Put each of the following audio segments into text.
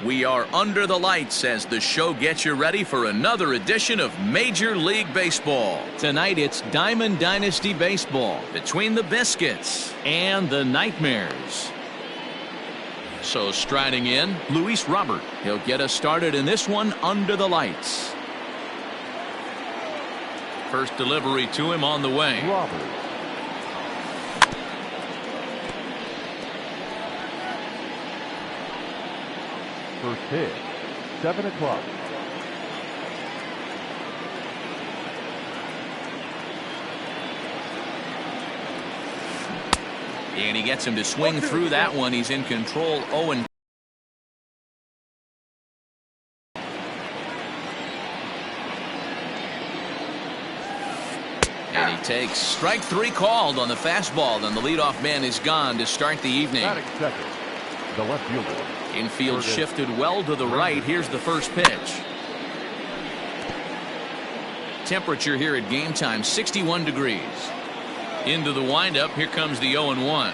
We are under the lights as the show gets you ready for another edition of Major League Baseball. Tonight it's Diamond Dynasty Baseball between the Biscuits and the Nightmares. So striding in, Luis Robert. He'll get us started in this one under the lights. First delivery to him on the way. Robert. First pitch, 7 o'clock. And he gets him to swing through that one. He's in control. 0-. And he takes strike 3 called on the fastball. Then the leadoff man is gone to start the evening. Batting second, the left fielder. Infield shifted well to the right. Here's the first pitch. Temperature here at game time, 61 degrees. Into the windup. Here comes the 0-1.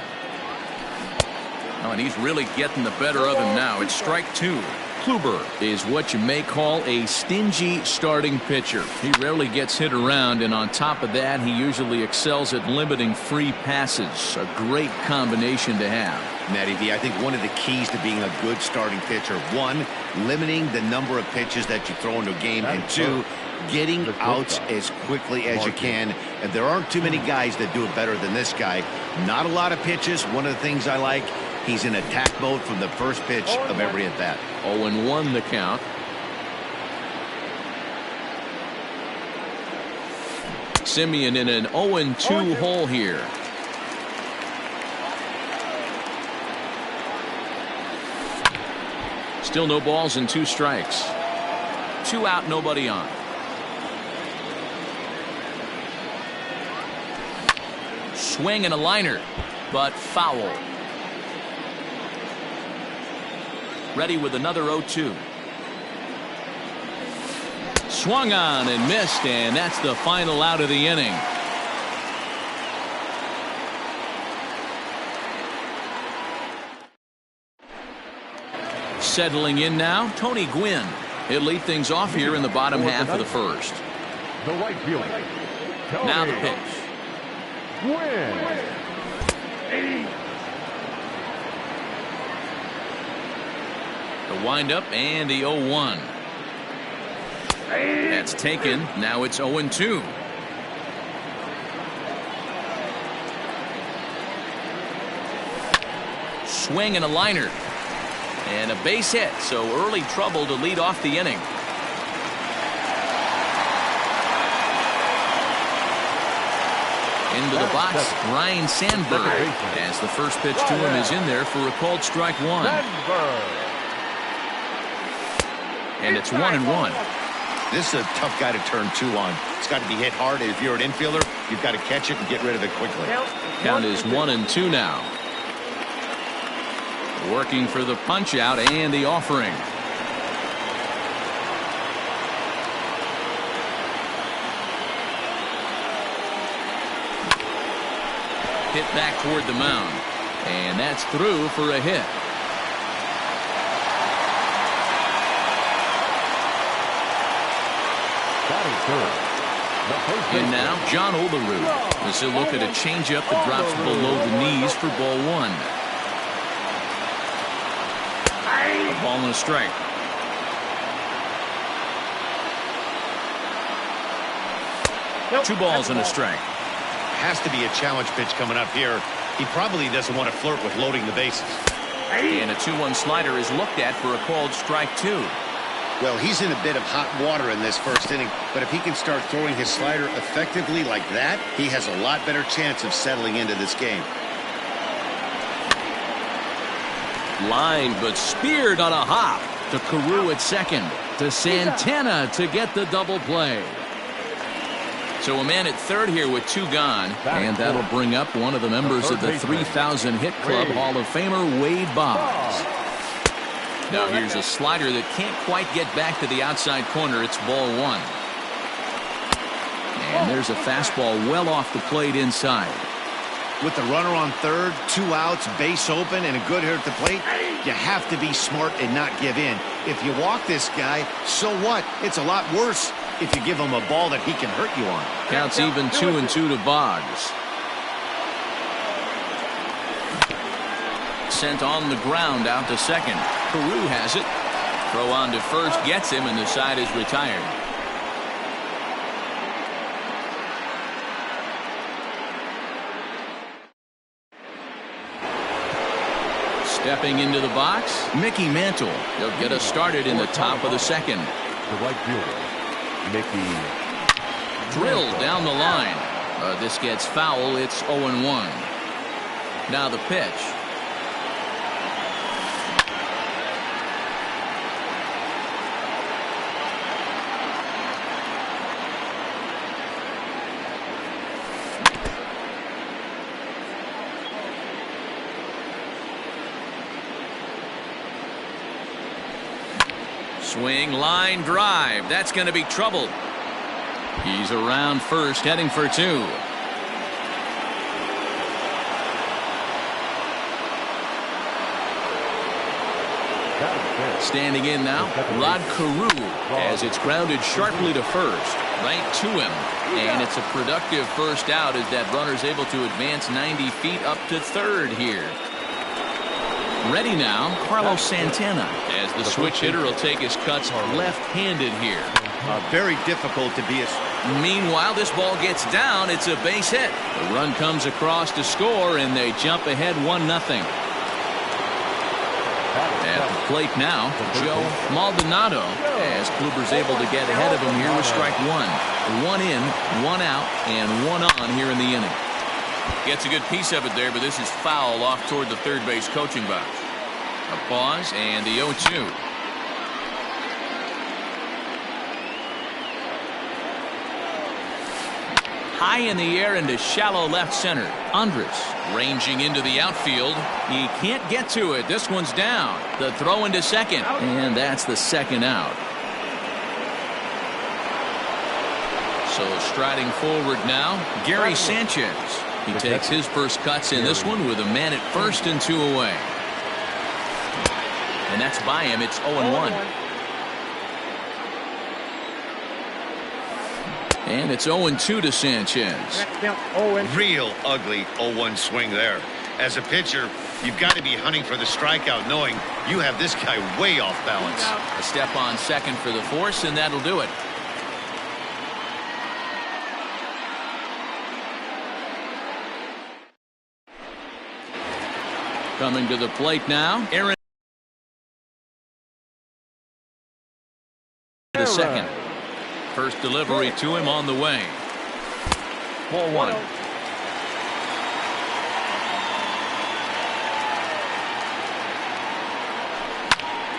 Oh, and he's really getting the better of him now. It's strike 2. Kluber is what you may call a stingy starting pitcher. He rarely gets hit around, and on top of that, he usually excels at limiting free passes. A great combination to have. Matty V, I think one of the keys to being a good starting pitcher, one, limiting the number of pitches that you throw into a game, and two, getting outs as quickly as you can. And there aren't too many guys that do it better than this guy. Not a lot of pitches. One of the things I like, he's in attack mode from the first pitch of every at bat. 0-1 the count. Simeon in an 0-2 hole here. Still no balls and 2 strikes. 2 out, nobody on. Swing and a liner, but foul. Ready with another 0-2. Swung on and missed, and that's the final out of the inning. Settling in now, Tony Gwynn. He'll lead things off here in the bottom half of the first. The right fielder. Now the pitch. Gwynn. The windup and the 0-1. That's taken. Now it's 0-2. Swing and a liner. And a base hit, so early trouble to lead off the inning. Into the box, Ryan Sandberg, as the first pitch to him is in there for a called strike 1. And it's 1-1. This is a tough guy to turn 2 on. It's got to be hit hard. If you're an infielder, you've got to catch it and get rid of it quickly. Count is 1-2 now. Working for the punch out and the offering. Hit back toward the mound, and that's through for a hit. And now John Olerud as he'll look at a changeup that drops below the knees for ball 1. A ball and a strike. Two balls and a strike. Has to be a challenge pitch coming up here. He probably doesn't want to flirt with loading the bases. And a 2-1 slider is looked at for a called strike 2. Well, he's in a bit of hot water in this first inning, but if he can start throwing his slider effectively like that, he has a lot better chance of settling into this game. Line, but speared on a hop to Carew at second, to Santana to get the double play. So a man at third here with 2 gone, and that'll bring up one of the members of the 3,000 hit club, Hall of Famer Wade Boggs. Now here's a slider that can't quite get back to the outside corner. It's ball 1. And there's a fastball well off the plate inside. With the runner on third, 2 outs, base open, and a good hitter at the plate, you have to be smart and not give in. If you walk this guy, so what? It's a lot worse if you give him a ball that he can hurt you on. Counts even 2-2 to Boggs. Sent on the ground out to second. Carew has it. Throw on to first gets him, and the side is retired. Stepping into the box, Mickey Mantle. He'll get us started in the top of the second. The right fielder, Mickey. Drilled down the line. This gets foul. It's 0-1. Now the pitch. Swing, line drive. That's going to be trouble. He's around first, heading for 2. Standing in now, Rod Carew, as it's grounded sharply to first, right to him. And it's a productive first out as that runner's able to advance 90 feet up to third here. Ready now, Carlos Santana, as the switch hitter will take his cuts left-handed here. Very difficult to be a... Meanwhile, this ball gets down. It's a base hit. The run comes across to score, and they jump ahead 1-0. At the plate now, Joe Maldonado, as Kluber's able to get ahead of him here with strike 1. 1 in, 1 out, and 1 on here in the inning. Gets a good piece of it there, but this is foul off toward the third base coaching box. A pause and the 0-2. High in the air into shallow left center. Andrus ranging into the outfield. He can't get to it. This one's down. The throw into second, and that's the second out. So striding forward now, Gary Sanchez. He takes his first cuts in this one with a man at first and 2 away. And that's by him. It's 0-1. And it's 0-2 to Sanchez. Real ugly 0-1 swing there. As a pitcher, you've got to be hunting for the strikeout, knowing you have this guy way off balance. A step on second for the force, and that'll do it. Coming to the plate now, Aaron. The second. First delivery to him on the way. Ball 1.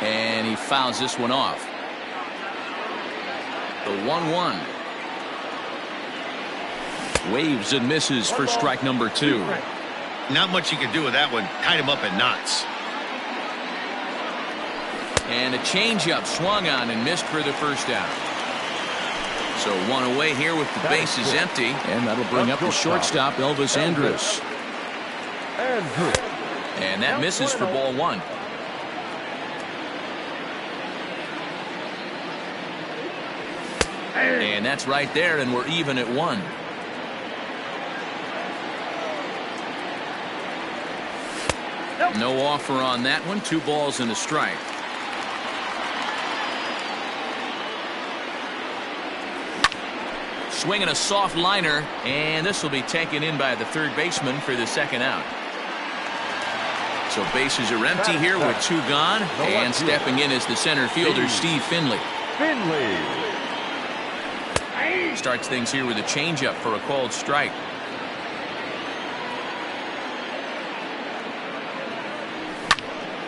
And he fouls this one off. The 1-1. Waves and misses for strike number 2. Not much you can do with that one. Tied him up in knots. And a changeup swung on and missed for the first out. So 1 away here with the bases empty. And that'll bring up the shortstop, Elvis Andrus. And that misses for ball 1. And that's right there, and we're even at 1. No offer on that one. 2 balls and a strike. Swinging a soft liner, and this will be taken in by the third baseman for the second out. So bases are empty here with 2 gone, and stepping in is the center fielder, Steve Finley. Starts things here with a changeup for a called strike.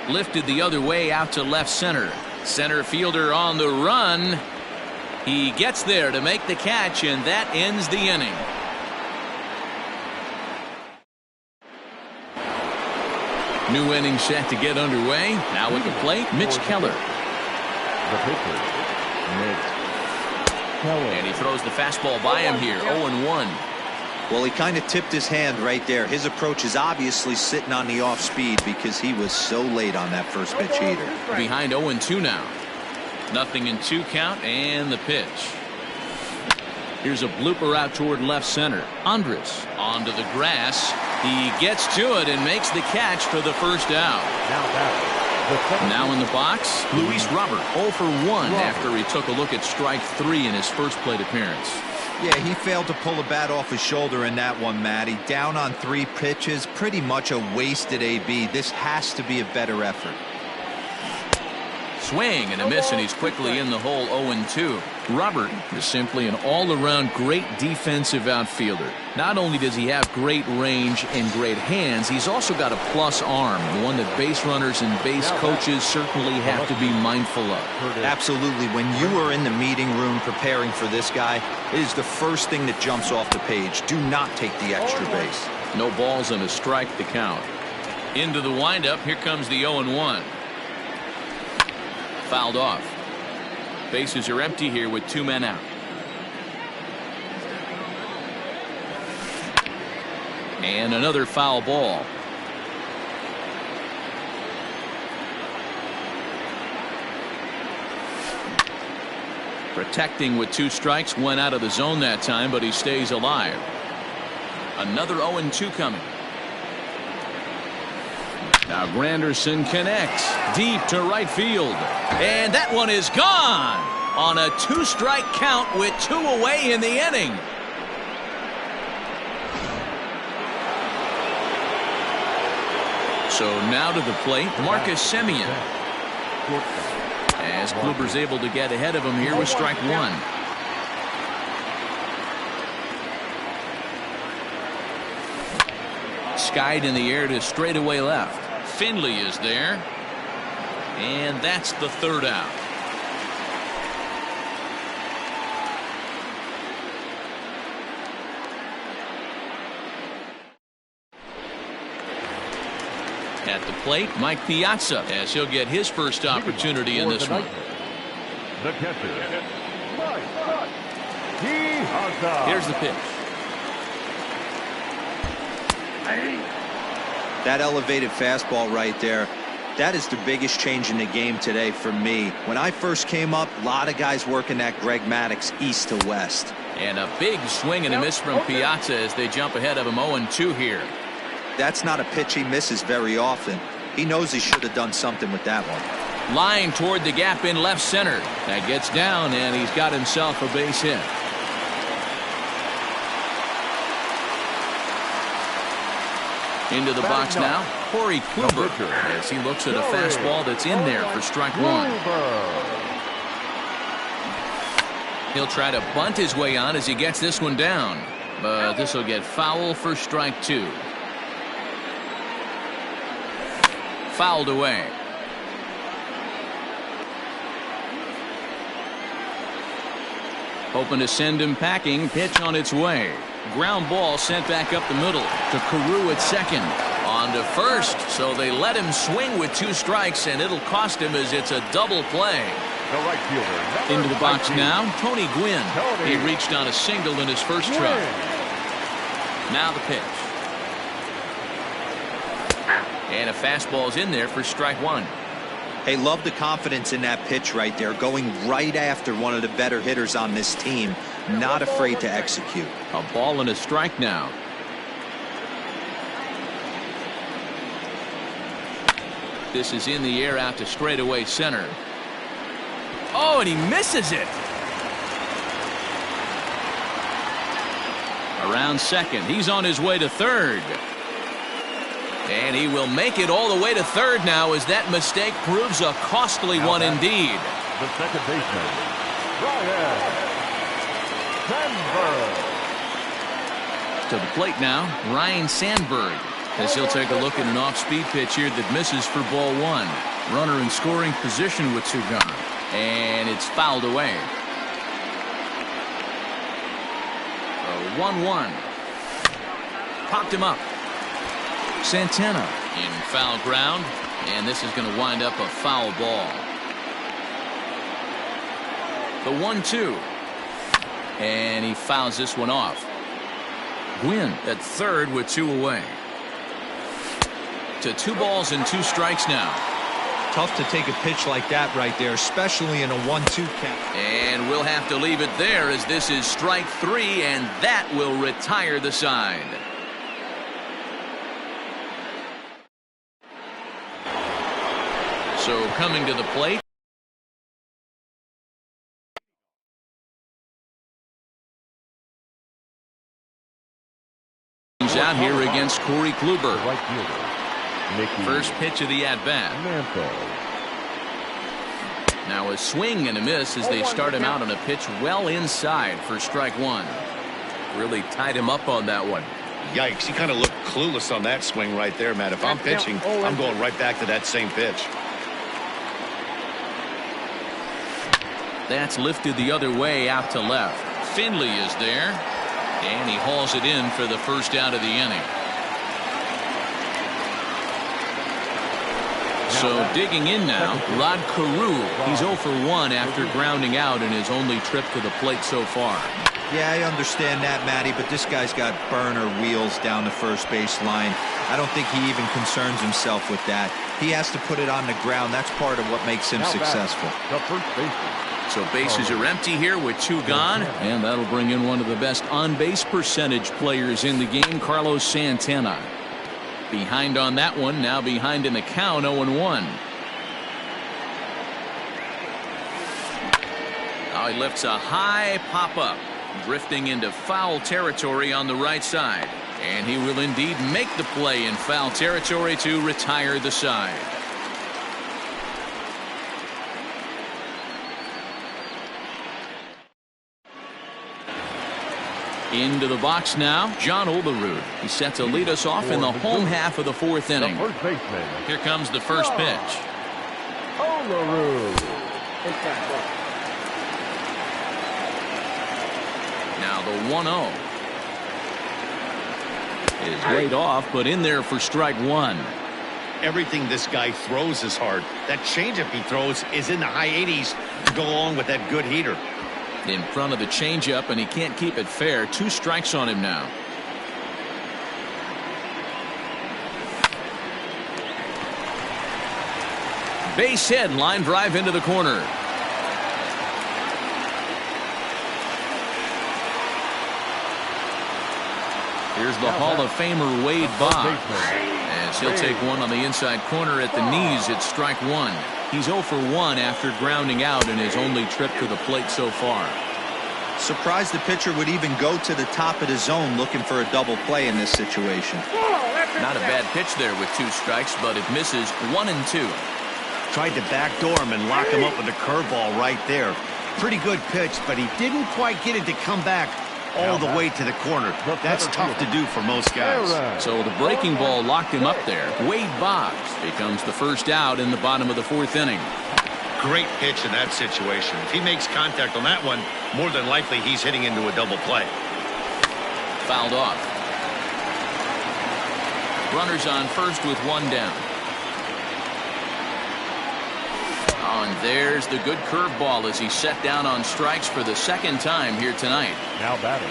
Lifted the other way out to left center. Center fielder on the run. He gets there to make the catch, and that ends the inning. New inning set to get underway. Now at the plate, Mitch Keller. The pitcher, Mitch Keller. And he throws the fastball by him here, 0-1. Well, he kind of tipped his hand right there. His approach is obviously sitting on the off speed because he was so late on that first pitch heater. Behind 0-2 now. 0-2 count and the pitch. Here's a blooper out toward left center. Andres onto the grass. He gets to it and makes the catch for the first out. Now in the box, Luis Robert 0 for 1 after he took a look at strike 3 in his first plate appearance. Yeah, he failed to pull the bat off his shoulder in that one, Matty. Down on 3 pitches, pretty much a wasted AB. This has to be a better effort. Swing and a miss, and he's quickly in the hole. 0-2. Robert is simply an all-around great defensive outfielder. Not only does he have great range and great hands, he's also got a plus arm, the one that base runners and base coaches certainly have to be mindful of. Absolutely. When you are in the meeting room preparing for this guy, it is the first thing that jumps off the page. Do not take the extra base. No balls and a strike to count. Into the windup. Here comes the 0-1. Fouled off. Bases are empty here with 2 men out. And another foul ball. Protecting with 2 strikes, went out of the zone that time, but he stays alive. Another 0-2 coming. Now Granderson connects deep to right field. And that one is gone on a 2-strike count with 2 away in the inning. So now to the plate, Marcus Semien. As Kluber's able to get ahead of him here with strike 1. Skied in the air to straightaway left. Finley is there. And that's the 3rd out. At the plate, Mike Piazza, as he'll get his first opportunity in this one. The catcher. Here's the pitch. That elevated fastball right there, that is the biggest change in the game today for me. When I first came up, a lot of guys working that Greg Maddux east to west. And a big swing and a miss from Piazza as they jump ahead of him 0-2 here. That's not a pitch he misses very often. He knows he should have done something with that one. Line toward the gap in left center. That gets down, and he's got himself a base hit. Into the box now, Corey Kluber, as he looks at a fastball that's in there for strike 1. He'll try to bunt his way on as he gets this one down, but this will get foul for strike 2. Fouled away. Hoping to send him packing. Pitch on its way. Ground ball sent back up the middle to Carew at second. On to first, so they let him swing with 2 strikes, and it'll cost him as it's a double play. The right fielder. Into the box now, Tony Gwynn. He reached on a single in his first try. Now the pitch. And a fastball's in there for strike 1. Hey, love the confidence in that pitch right there, going right after one of the better hitters on this team. Not afraid to execute. A ball and a strike now. This is in the air out to straightaway center. Oh, and he misses it. Around second. He's on his way to third. And he will make it all the way to third now as that mistake proves a costly one indeed. The second baseman, Ryan Sandberg. To the plate now, Ryan Sandberg, as he'll take a look at an off-speed pitch here that misses for ball 1. Runner in scoring position with 2 gone. And it's fouled away. A 1-1. Popped him up. Santana in foul ground, and this is going to wind up a foul ball. The 1-2, and he fouls this one off. Gwynn at third with 2 away. To 2 balls and 2 strikes now. Tough to take a pitch like that right there, especially in a 1-2 count. And we'll have to leave it there as this is strike 3, and that will retire the side. So coming to the plate. He's out here against Corey Kluber. Right fielder, First pitch of the at-bat. Now a swing and a miss as they start him out on a pitch well inside for strike 1. Really tied him up on that one. Yikes, he kind of looked clueless on that swing right there, Matt. If I'm pitching, I'm going right back to that same pitch. That's lifted the other way out to left. Finley is there, and he hauls it in for the first out of the inning. So digging in now, Rod Carew. He's 0 for 1 after grounding out in his only trip to the plate so far. Yeah, I understand that, Matty, but this guy's got burner wheels down the first base line. I don't think he even concerns himself with that. He has to put it on the ground. That's part of what makes him successful. The first baseman. So bases are empty here with 2 gone, and that'll bring in one of the best on-base percentage players in the game, Carlos Santana. Behind on that one, now behind in the count, 0-1. Now he lifts a high pop-up, drifting into foul territory on the right side. And he will indeed make the play in foul territory to retire the side. Into the box now, John Olerud. He's set to lead us off in the home half of the 4th inning. The first baseman. Here comes the first pitch. Olerud. Now the 1-0 is laid off, but in there for strike 1. Everything this guy throws is hard. That changeup he throws is in the high 80s to go along with that good heater. In front of the changeup, and he can't keep it fair. 2 strikes on him now. Base hit, line drive into the corner. Here's the Hall of Famer Wade Boggs, as he'll take one on the inside corner at the knees at strike 1. He's 0 for 1 after grounding out in his only trip to the plate so far. Surprised the pitcher would even go to the top of the zone looking for a double play in this situation. Not a bad pitch there with 2 strikes, but it misses 1 and 2. Tried to backdoor him and lock him up with a curveball right there. Pretty good pitch, but he didn't quite get it to come back all the way to the corner. That's tough to do for most guys. So the breaking ball locked him up there. Wade Boggs becomes the first out in the bottom of the 4th inning. Great pitch in that situation. If he makes contact on that one, more than likely he's hitting into a double play. Fouled off. Runners on first with 1 down. Oh, and there's the good curveball as he's set down on strikes for the 2nd time here tonight. Now batting.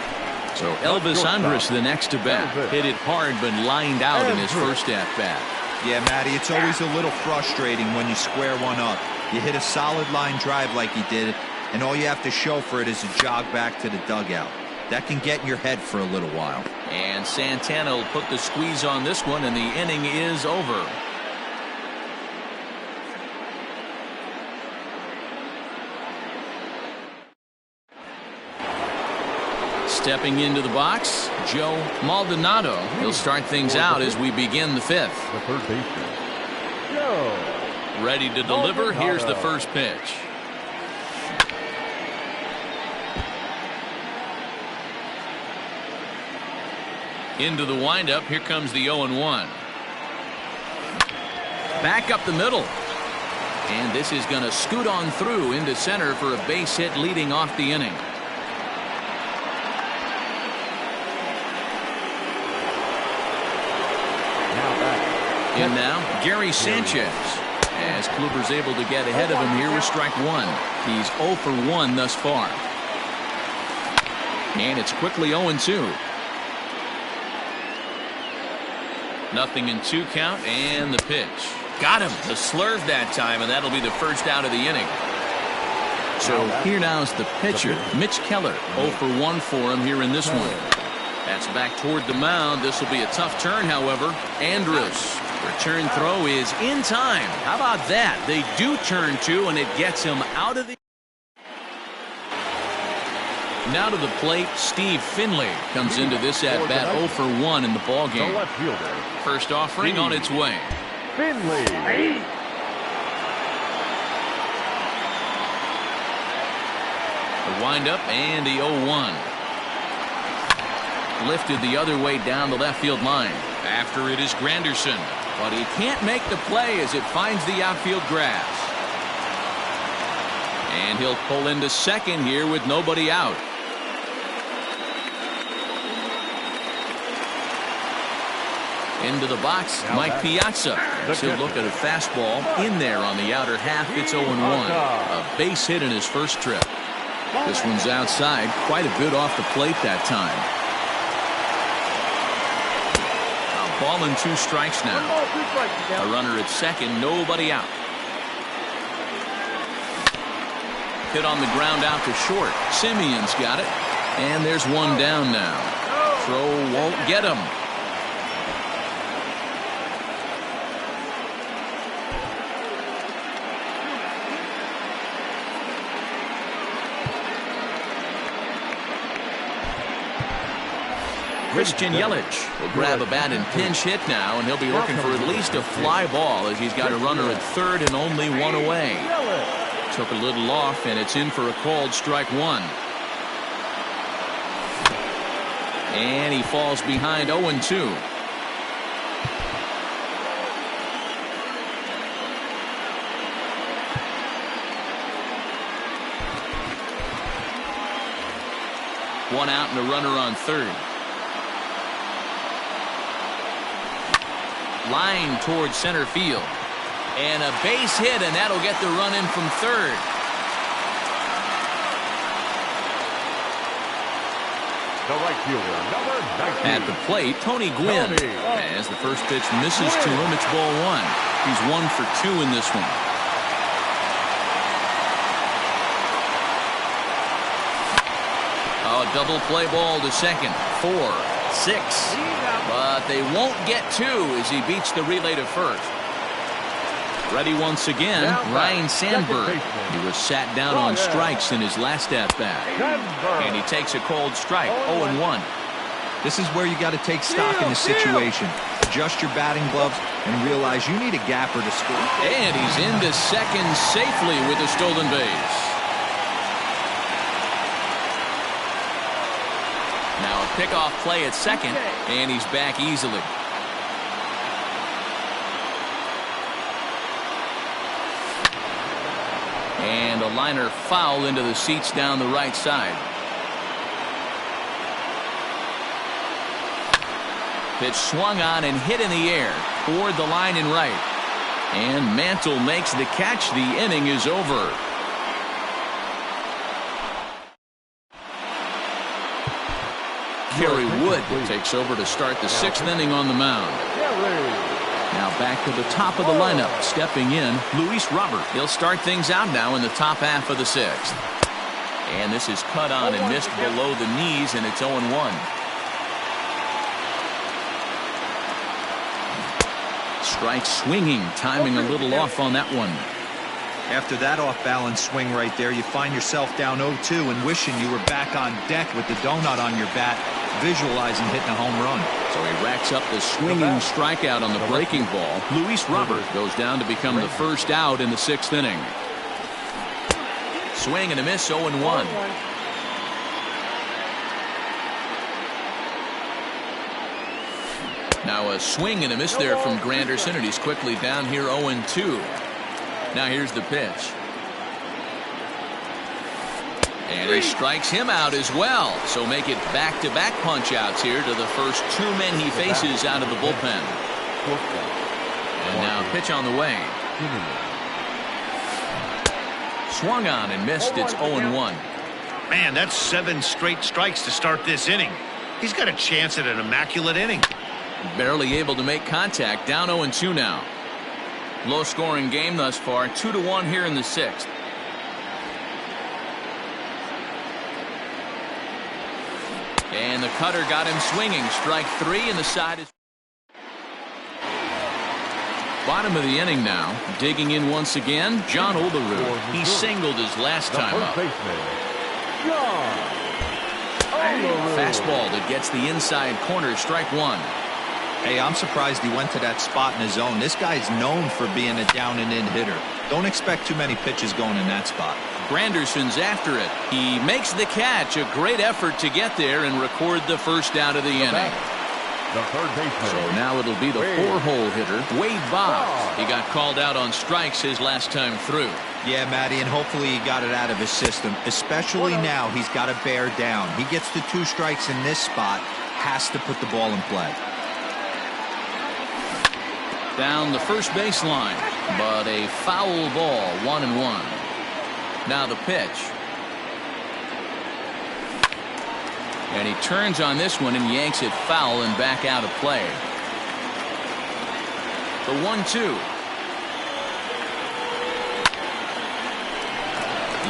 So Elvis Andrus the next to bat. Hit it hard but lined out in his first at bat. Yeah, Matty, it's always a little frustrating when you square one up. You hit a solid line drive like he did, and all you have to show for it is a jog back to the dugout. That can get in your head for a little while. And Santana will put the squeeze on this one, and the inning is over. Stepping into the box, Joe Maldonado. He'll start things out as we begin the 5th. The third baseman. Joe. Ready to deliver. Here's the first pitch. Into the windup. Here comes the 0-1. Back up the middle. And this is going to scoot on through into center for a base hit leading off the inning. In now, Gary Sanchez, as Kluber's able to get ahead of him here with strike 1. He's 0 for 1 thus far. And it's quickly 0-2. 0-2 count, and the pitch. Got him. The slurve that time, and that'll be the first out of the inning. So here now is the pitcher, Mitch Keller. 0 for 1 for him here in this one. That's back toward the mound. This will be a tough turn, however. Andrus. Return throw is in time. How about that? They do turn two, and it gets him out of the... Now to the plate, Steve Finley comes into this at-bat 0 for 1 in the ballgame. The left fielder. First offering on its way. Finley. The windup and the 0-1. Lifted the other way down the left field line. After it is Granderson. But he can't make the play as it finds the outfield grass. And he'll pull into second here with nobody out. Into the box, Mike Piazza. He'll look at a fastball in there on the outer half. It's 0-1. A base hit in his first trip. This one's outside, quite a bit off the plate that time. A ball and 2 strikes now. A runner at second, nobody out. Hit on the ground out to short. Simeon's got it. And there's one down now. Throw won't get him. Christian Yelich will grab a bat and pinch hit now, and he'll be looking for at least a fly ball as he's got a runner at third and only one away. Took a little off, and it's in for a called strike 1. And he falls behind 0-2. One out and a runner on third. Line towards center field. And a base hit, and that'll get the run in from third. The right fielder, number 19. At the plate, Tony Gwynn. As the first pitch misses to him, it's ball 1. He's 1 for 2 in this one. Oh, double play ball to second. 4, 6. But they won't get 2 as he beats the relay to first. Ready once again, Ryan Sandberg. He was sat down on strikes in his last at-bat. And he takes a cold strike, 0-1. This is where you got to take stock in the situation. Adjust your batting gloves and realize you need a gapper to score. And he's into second safely with a stolen base. Now a pickoff play at second, and he's back easily. And a liner foul into the seats down the right side. Pitch swung on and hit in the air toward the line and right. And Mantle makes the catch. The inning is over. Kerry Wood takes over to start the 6th inning on the mound. Now back to the top of the lineup. Stepping in, Luis Robert. He'll start things out now in the top half of the 6th. And this is cut on and missed below the knees, and it's 0-1. Strike swinging, timing a little off on that one. After that off-balance swing right there, you find yourself down 0-2 and wishing you were back on deck with the donut on your bat, visualizing hitting a home run. So he racks up the swinging strikeout on the breaking ball. Luis Robert goes down to become the first out in the 6th inning. Swing and a miss, 0-1. Now a swing and a miss there from Granderson, and he's quickly down here 0-2. Now here's the pitch. And he strikes him out as well. So make it back-to-back punch-outs here to the first 2 men he faces out of the bullpen. And now pitch on the way. Swung on and missed. It's 0-1. Man, that's 7 straight strikes to start this inning. He's got a chance at an immaculate inning. Barely able to make contact. Down 0-2 now. Low scoring game thus far. 2-1 here in the 6th. And the cutter got him swinging. Strike 3, and the side is bottom of the inning now. Digging in once again, John Olerud. He singled his last time up. Fastball that gets the inside corner. Strike 1. Hey, I'm surprised he went to that spot in his zone. This guy's known for being a down and in hitter. Don't expect too many pitches going in that spot. Granderson's after it. He makes the catch. A great effort to get there and record the first out of the inning. The third baseman. So now it'll be the 4-hole hitter, Wade Boggs. He got called out on strikes his last time through. Yeah, Matty, and hopefully he got it out of his system. Especially now, he's got to bear down. He gets the 2 strikes in this spot, has to put the ball in play. Down the first baseline, but a foul ball. 1-1. Now the pitch. And he turns on this one and yanks it foul and back out of play. The 1-2.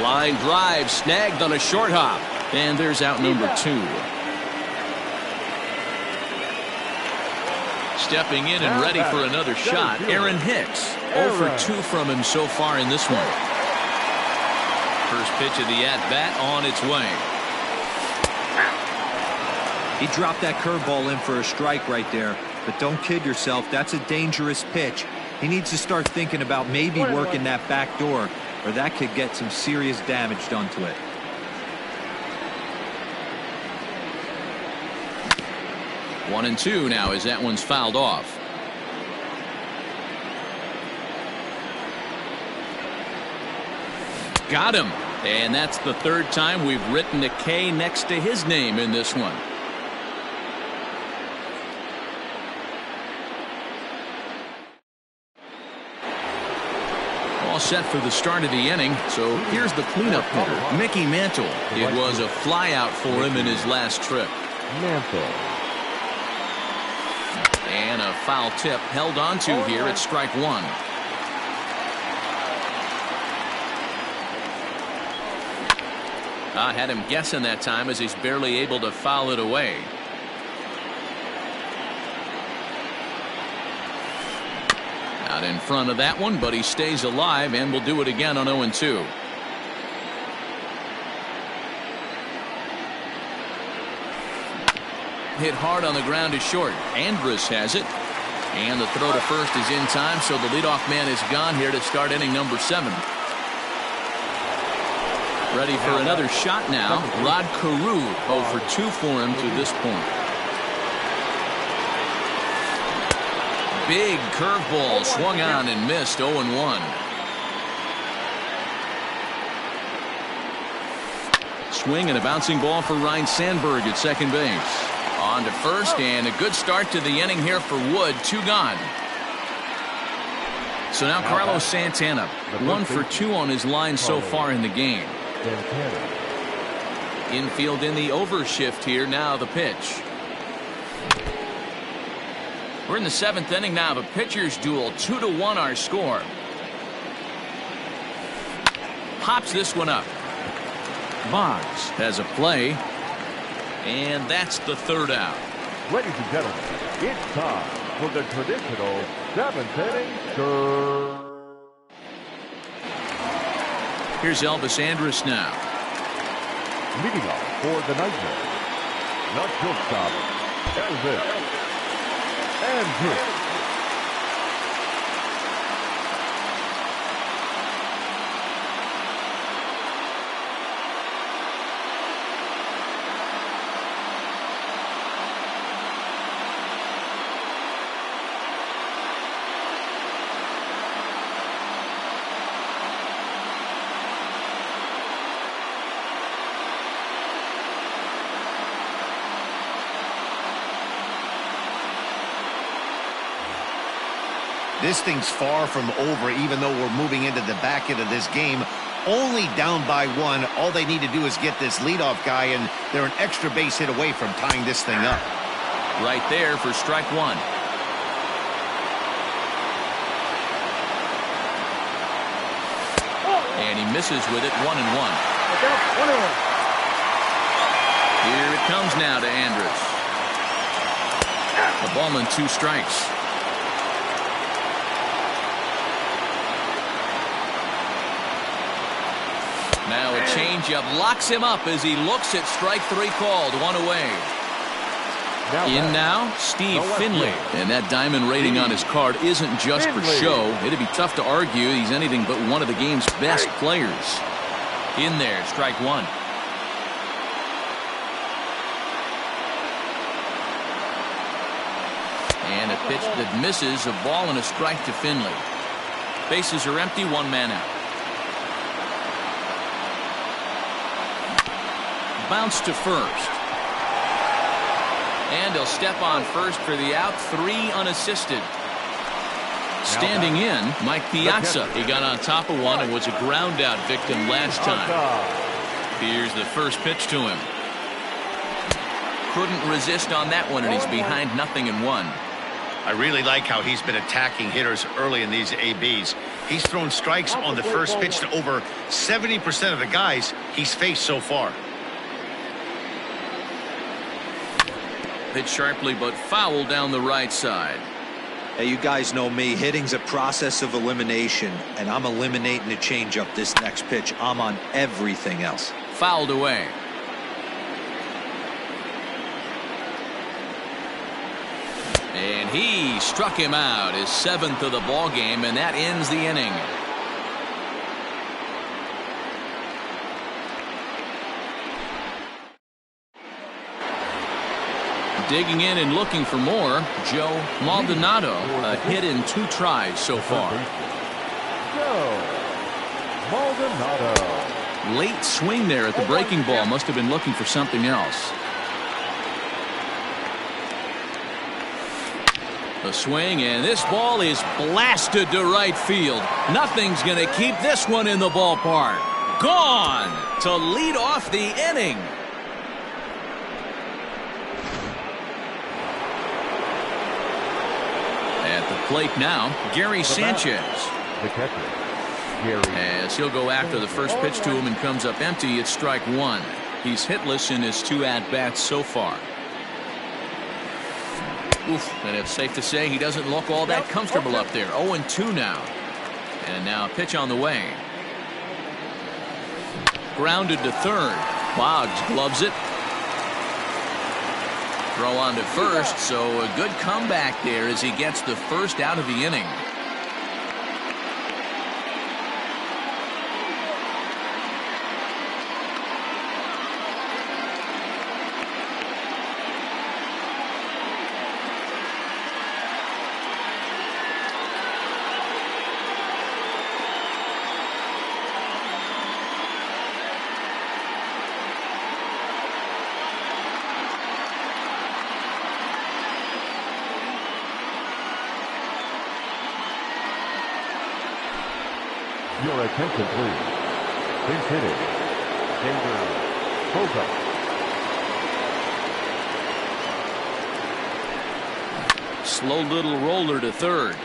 Line drive snagged on a short hop. And there's out number 2. Stepping in and ready for another shot, Aaron Hicks. 0 for 2 from him so far in this one. First pitch of the at-bat on its way. He dropped that curveball in for a strike right there. But don't kid yourself, that's a dangerous pitch. He needs to start thinking about maybe working that back door, or that could get some serious damage done to it. 1-2 now as that one's fouled off. Got him. And that's the 3rd time we've written a K next to his name in this one. All set for the start of the inning. So here's the cleanup hitter, Mickey Mantle. It was a flyout for him in his last trip. Mantle. And a foul tip held on to here at strike 1. I had him guessing that time as he's barely able to foul it away. Out in front of that one, but he stays alive and will do it again on 0-2. Hit hard on the ground is short. Andrus has it. And the throw to first is in time, so the leadoff man is gone here to start inning number 7. Ready for another shot now. Rod Carew, 0 for 2 for him to this point. Big curveball swung on and missed. 0-1. Swing and a bouncing ball for Ryne Sandberg at second base. On to first, and a good start to the inning here for Wood. 2 gone. So now Carlos Santana, 1 for 2 on his line so far in the game. Infield in the overshift here. Now the pitch. We're in the 7th inning now. The pitcher's duel. 2-1 our score. Pops this one up. Boggs has a play. And that's the 3rd out. Ladies and gentlemen, it's time for the traditional 7th inning. Here's Elvis Andrus now. Leading off for the Nightmare, the shortstop, Elvis Andrus. This thing's far from over, even though we're moving into the back end of this game. Only down by 1. All they need to do is get this leadoff guy, and they're an extra base hit away from tying this thing up. Right there for strike one. And he misses with it. 1-1. Here it comes now to Andrus. The ball and 2 strikes. Now a changeup locks him up as he looks at strike 3 called. 1 away. In now, Steve Finley. And that diamond rating on his card isn't just for show. It'd be tough to argue he's anything but one of the game's best players. In there, strike 1. And a pitch that misses, a ball and a strike to Finley. Bases are empty, 1 man out. Bounce to first. And he'll step on first for the out. 3 unassisted. Standing in, Mike Piazza. He got on top of one and was a ground out victim last time. Here's the first pitch to him. Couldn't resist on that one, and he's behind 0-1. I really like how he's been attacking hitters early in these ABs. He's thrown strikes on the first pitch to over 70% of the guys he's faced so far. Hit sharply but foul down the right side. Hey, you guys know me. Hitting's a process of elimination, and I'm eliminating the changeup this next pitch. I'm on everything else. Fouled away. And he struck him out, his 7th of the ball game, and that ends the inning. Digging in and looking for more, Joe Maldonado. A hit in 2 tries so far. Joe Maldonado. Late swing there at the breaking ball. Must have been looking for something else. The swing, and this ball is blasted to right field. Nothing's going to keep this one in the ballpark. Gone to lead off the inning. At the plate now, Gary Sanchez. The catcher, Gary. As he'll go after the first pitch to him and comes up empty, it's strike 1. He's hitless in his 2 at-bats so far. Oof, and it's safe to say he doesn't look all that comfortable up there. 0-2 now. And now a pitch on the way. Grounded to third. Boggs gloves it. Throw on to first, so a good comeback there as he gets the first out of the inning. Your attention, please. Base hitting, Xander Bogaerts. Slow little roller to third.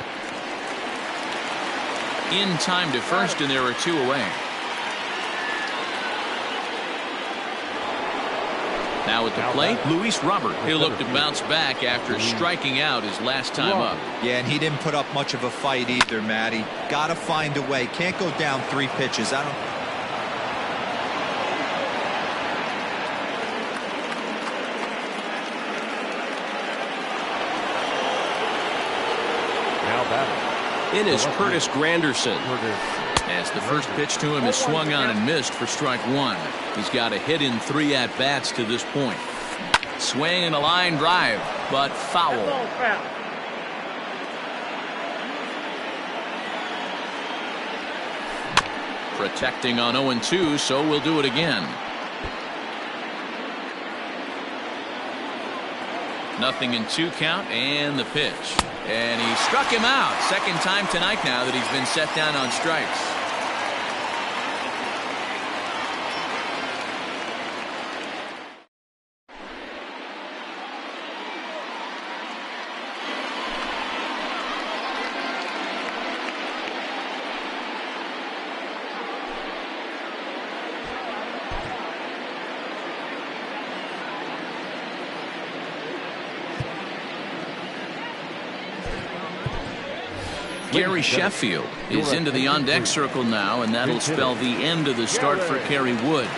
In time to first, and there are 2 away. Now at the plate, Luis Robert. He'll look to bounce back after striking out his last time up. Yeah, and he didn't put up much of a fight either, Matty. Got to find a way. Can't go down 3 pitches. I don't. Now batting. It is Curtis Granderson. As the first pitch to him is swung on and missed for strike 1. He's got a hit in 3 at-bats to this point. Swing and a line drive, but foul. Protecting on 0-2, so we'll do it again. 0-2 count, and the pitch. And he struck him out. Second time tonight now that he's been set down on strikes. Gary Sheffield is into the on-deck circle now, and that'll spell the end of the start for Kerry Wood.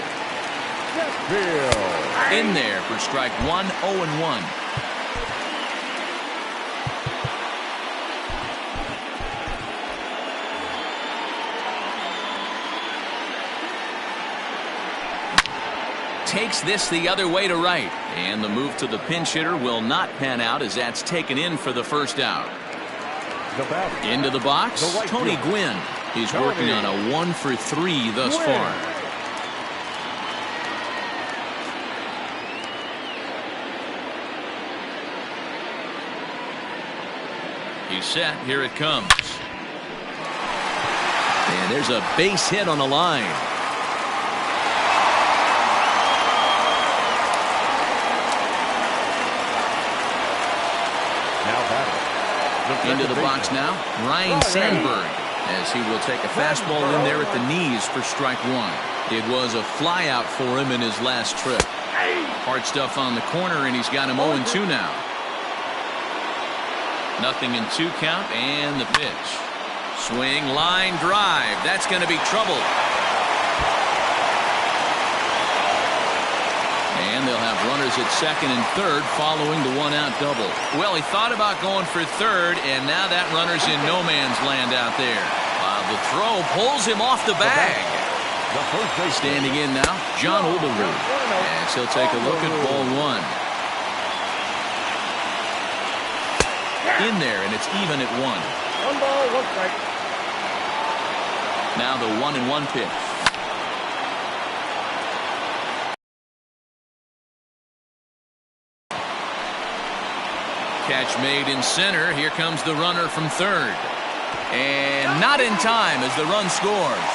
In there for strike one, 0-1. Takes this the other way to right, and the move to the pinch hitter will not pan out as that's taken in for the first out. Into the box, Tony Gwynn. He's working on a 1-for-3 thus far. He's set. Here it comes. And there's a base hit on the line. Into the box now, Ryan Sandberg, as he will take a fastball in there at the knees for strike one. It was a flyout for him in his last trip. Hard stuff on the corner, and he's got him 0-2 now. Nothing in 2 count, and the pitch. Swing, line drive. That's going to be trouble. And they'll have runners at second and third following the 1-out double. Well, he thought about going for third, and now that runner's in no man's land out there. The throw pulls him off the bag. Standing in now, John Oberud, as he'll take a look at ball one. In there, and it's even at 1. 1 ball, 1 strike. Now the 1-1 pitch. Catch made in center. Here comes the runner from third. And not in time as the run scores.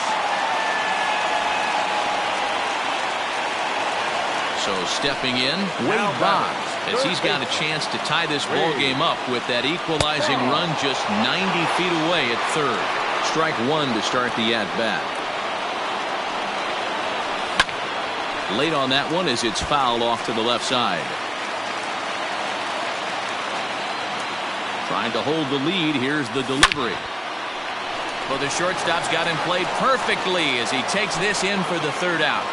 So stepping in, Wade Boggs, as he's got a chance to tie this ball game up with that equalizing run just 90 feet away at third. Strike one to start the at-bat. Late on that one as it's fouled off to the left side. Trying to hold the lead. Here's the delivery. Well, the shortstop's got him played perfectly as he takes this in for the third out.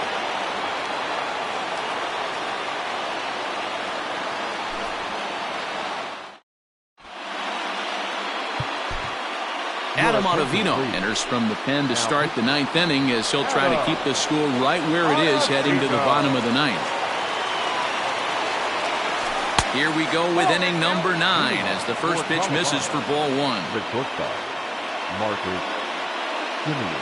Adam Ottavino enters from the pen to start the 9th inning as he'll try to keep the score right where it is heading to the bottom of the 9th. Here we go with inning number 9 as the first pitch misses for ball one. The shortstop, Marcus Semien.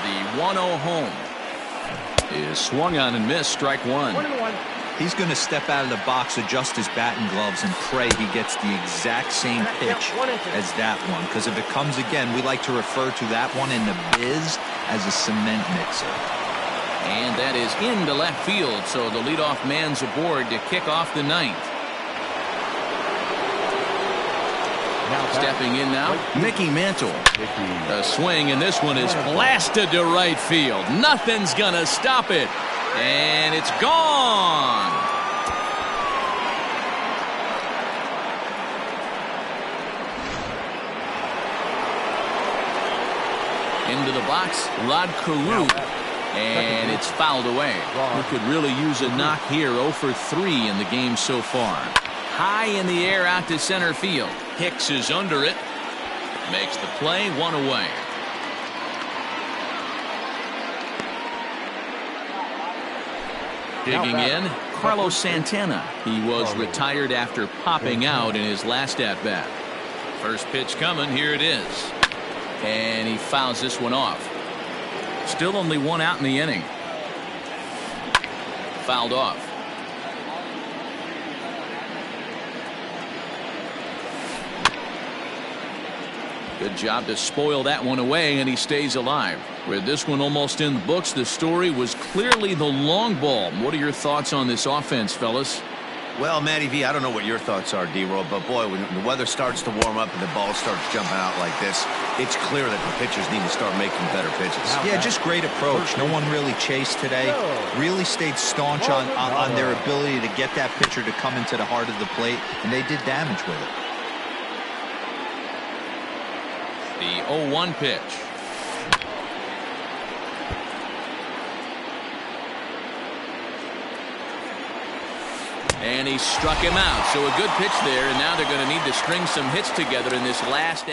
The 1-0 home is swung on and missed. Strike one. 1-1. He's going to step out of the box, adjust his batting gloves, and pray he gets the exact same pitch as that one. Because if it comes again, we like to refer to that one in the biz as a cement mixer. And that is into left field, so the leadoff man's aboard to kick off the 9th. Stepping in now, Mickey Mantle. A swing, and this one is blasted to right field. Nothing's gonna stop it. And it's gone. Into the box, Rod Carew. And it's fouled away. We could really use a knock here. 0 for 3 in the game so far. High in the air out to center field. Hicks is under it. Makes the play, 1 away. Digging in, Carlos Santana. He was retired after popping out in his last at-bat. First pitch coming, here it is. And he fouls this one off. Still only 1 out in the inning. Fouled off. Good job to spoil that one away, and he stays alive. With this one almost in the books, the story was clearly the long ball. What are your thoughts on this offense, fellas? Well, Matty V, I don't know what your thoughts are, D-Roll, but boy, when the weather starts to warm up and the ball starts jumping out like this, it's clear that the pitchers need to start making better pitches. Yeah, just great approach. No one really chased today. Really stayed staunch on their ability to get that pitcher to come into the heart of the plate, and they did damage with it. The 0-1 pitch. And he struck him out. So a good pitch there, and now they're going to need to string some hits together in this last.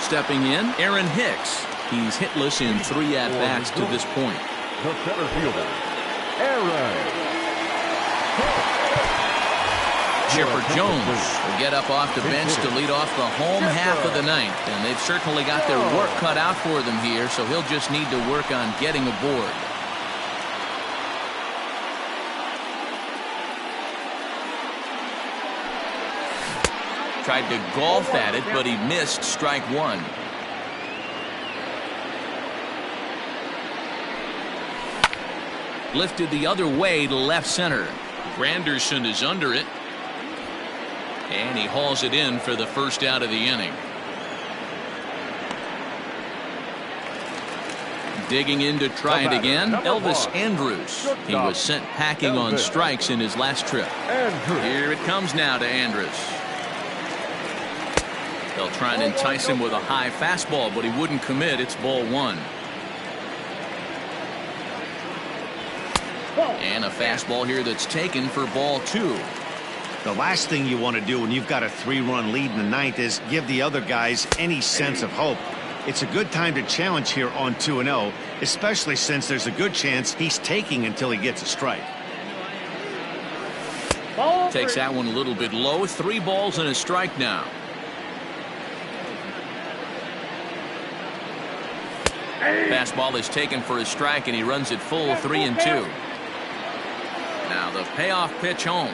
Stepping in, Aaron Hicks. He's hitless in 3 at-bats to this point. The center fielder, Aaron Hicks. Chipper Jones will get up off the bench to lead off the home half of the ninth. And they've certainly got their work cut out for them here, so he'll just need to work on getting aboard. Tried to golf at it, but he missed strike one. Lifted the other way to left center. Granderson is under it. And he hauls it in for the first out of the inning. Digging in to try it again, Elvis Andrus. He was sent packing on strikes in his last trip. Here it comes now to Andrus. They'll try and entice him with a high fastball, but he wouldn't commit. It's ball one. And a fastball here that's taken for ball two. The last thing you want to do when you've got a 3-run lead in the ninth is give the other guys any sense of hope. It's a good time to challenge here on 2-0, especially since there's a good chance he's taking until he gets a strike. Takes that one a little bit low. 3 balls and a strike now. Fastball is taken for a strike, and he runs it full 3-2. Now the payoff pitch home.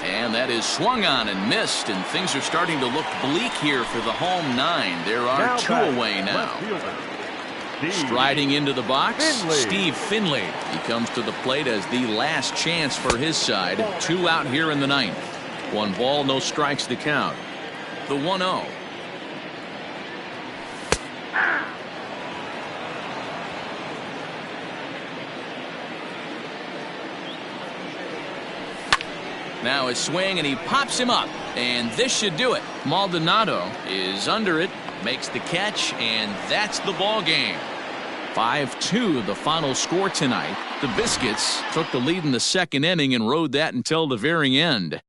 And that is swung on and missed, and things are starting to look bleak here for the home 9. There are 2 away now. Striding into the box, Steve Finley. He comes to the plate as the last chance for his side. 2 out here in the ninth. 1 ball, no strikes to count. The 1-0. Now a swing, and he pops him up, and this should do it. Maldonado is under it, makes the catch, and that's the ball game. 5-2 the final score tonight. The Biscuits took the lead in the second inning and rode that until the very end.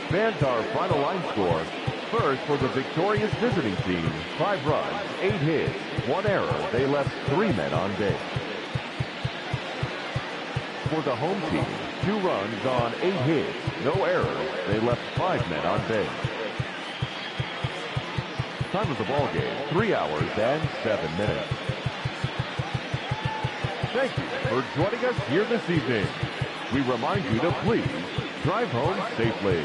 Fans, our final line score. First, for the victorious visiting team, 5 runs, 8 hits, 1 error. They left 3 men on base. For the home team, 2 runs on 8 hits, no errors. They left 5 men on base. Time of the ball game, 3 hours and 7 minutes. Thank you for joining us here this evening. We remind you to please drive home safely.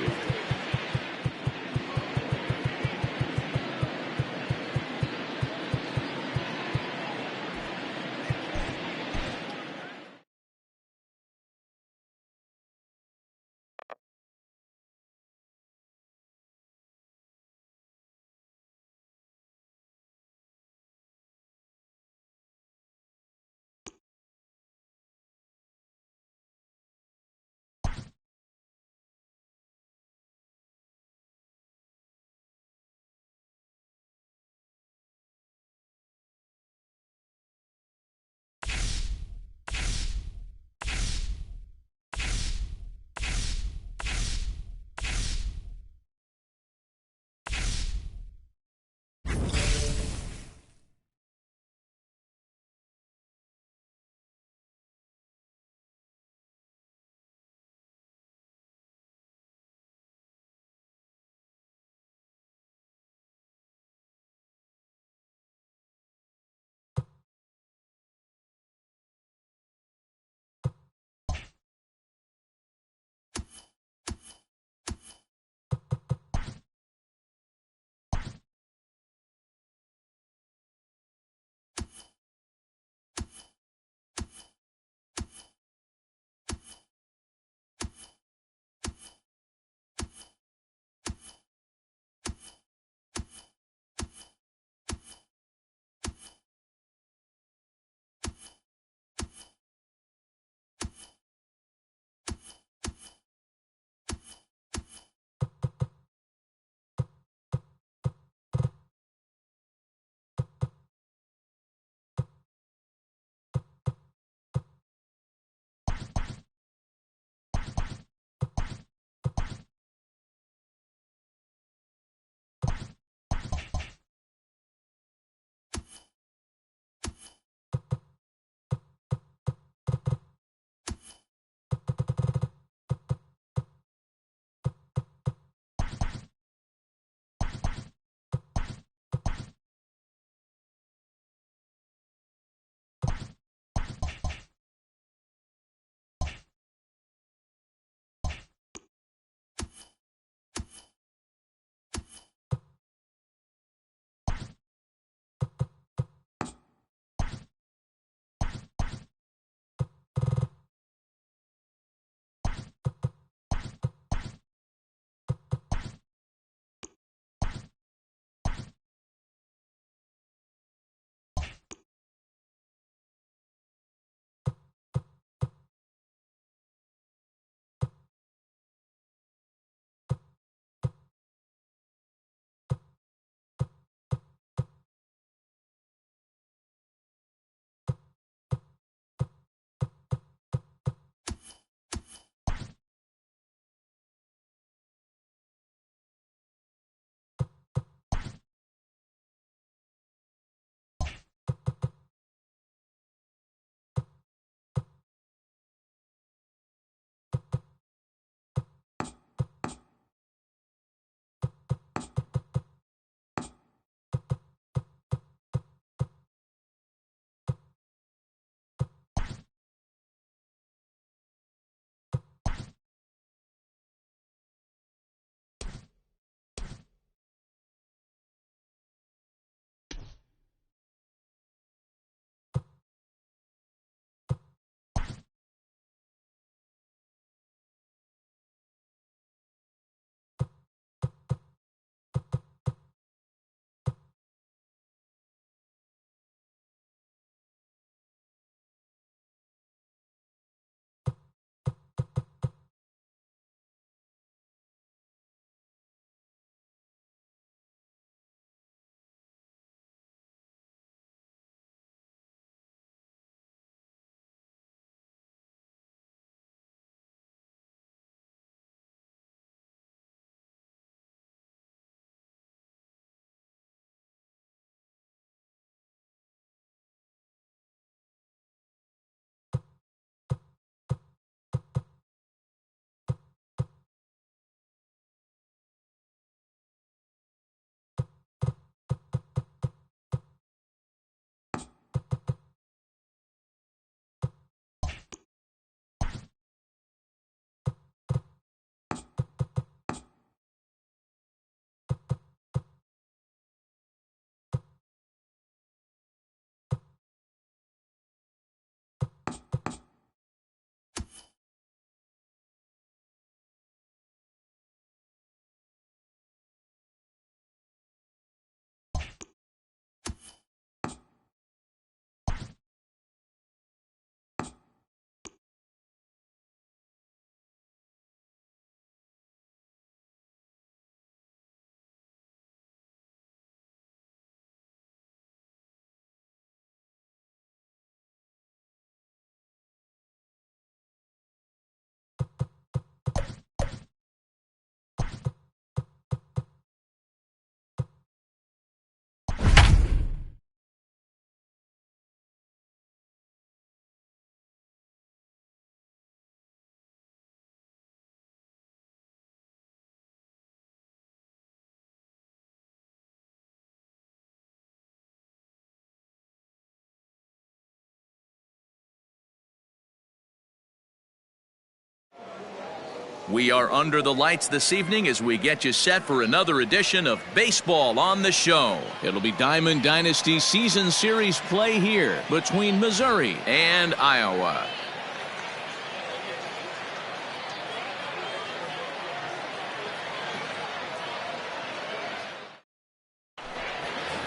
We are under the lights this evening as we get you set for another edition of Baseball on the Show. It'll be Diamond Dynasty Season Series play here between Missouri and Iowa.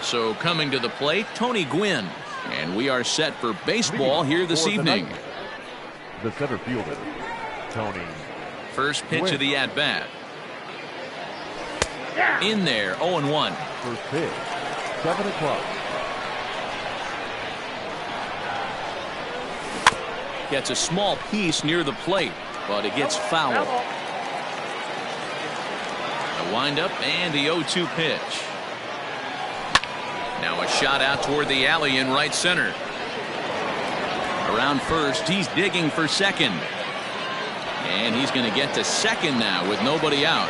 So coming to the plate, Tony Gwynn. And we are set for baseball here this evening. The center fielder, Tony. First pitch of the at-bat. In there, 0-1. First pitch, 7 o'clock. Gets a small piece near the plate, but it gets foul. A windup and the 0-2 pitch. Now a shot out toward the alley in right center. Around first, he's digging for second. And he's going to get to second now with nobody out.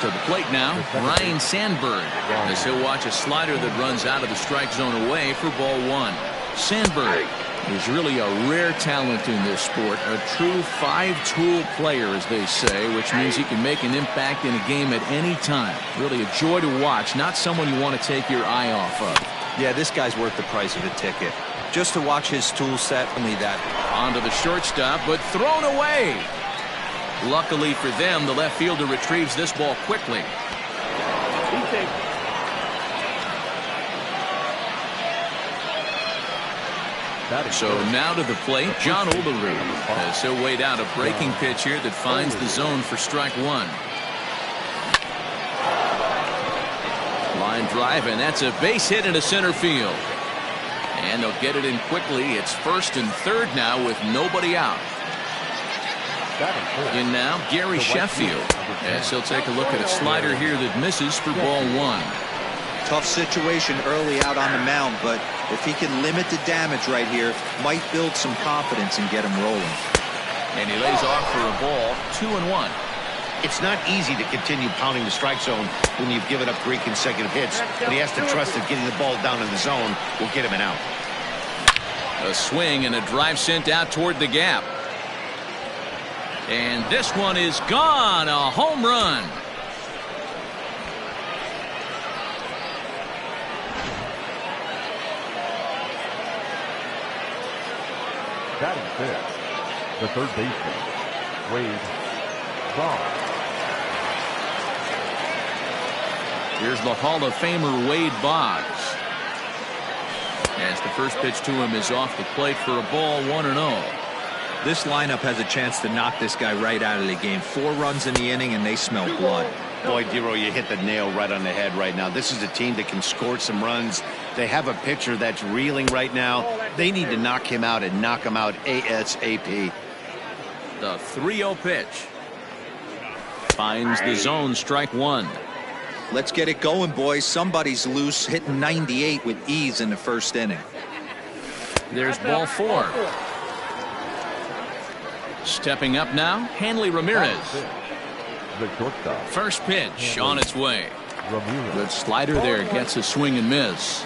To the plate now, Ryne Sandberg, as he'll watch a slider that runs out of the strike zone away for ball 1. Sandberg is really a rare talent in this sport, a true five-tool player, as they say, which means he can make an impact in a game at any time. Really a joy to watch, not someone you want to take your eye off of. Yeah, this guy's worth the price of a ticket. Just to watch his tool set, only that. Onto the shortstop, but thrown away. Luckily for them, the left fielder retrieves this ball quickly. So now to the plate, John Olerud, as he'll wait out a breaking pitch here that finds the zone for strike 1. Line drive, and that's a base hit into center field. And they'll get it in quickly. It's first and third now with nobody out. In now, Gary Sheffield, as he'll take a look at a slider here that misses for ball 1. Tough situation early out on the mound, but if he can limit the damage right here, might build some confidence and get him rolling. And he lays off for a ball, 2-1. It's not easy to continue pounding the strike zone when you've given up 3 consecutive hits, but he has to trust that getting the ball down in the zone will get him an out. A swing and a drive sent out toward the gap. And this one is gone, a home run. Batting fifth, the third baseman, Wade Boggs. Here's the Hall of Famer Wade Boggs. As the first pitch to him is off the plate for a ball, 1-0. This lineup has a chance to knock this guy right out of the game. 4 runs in the inning, and they smell blood. Boy, Dero, you hit the nail right on the head right now. This is a team that can score some runs. They have a pitcher that's reeling right now. They need to knock him out and knock him out ASAP. The 3-0 pitch. Finds the zone, strike 1. Let's get it going, boys. Somebody's loose, hitting 98 with ease in the first inning. There's ball 4. Stepping up now, Hanley Ramirez. The shortstop. First pitch on its way. Ramirez. Good slider there, gets a swing and miss.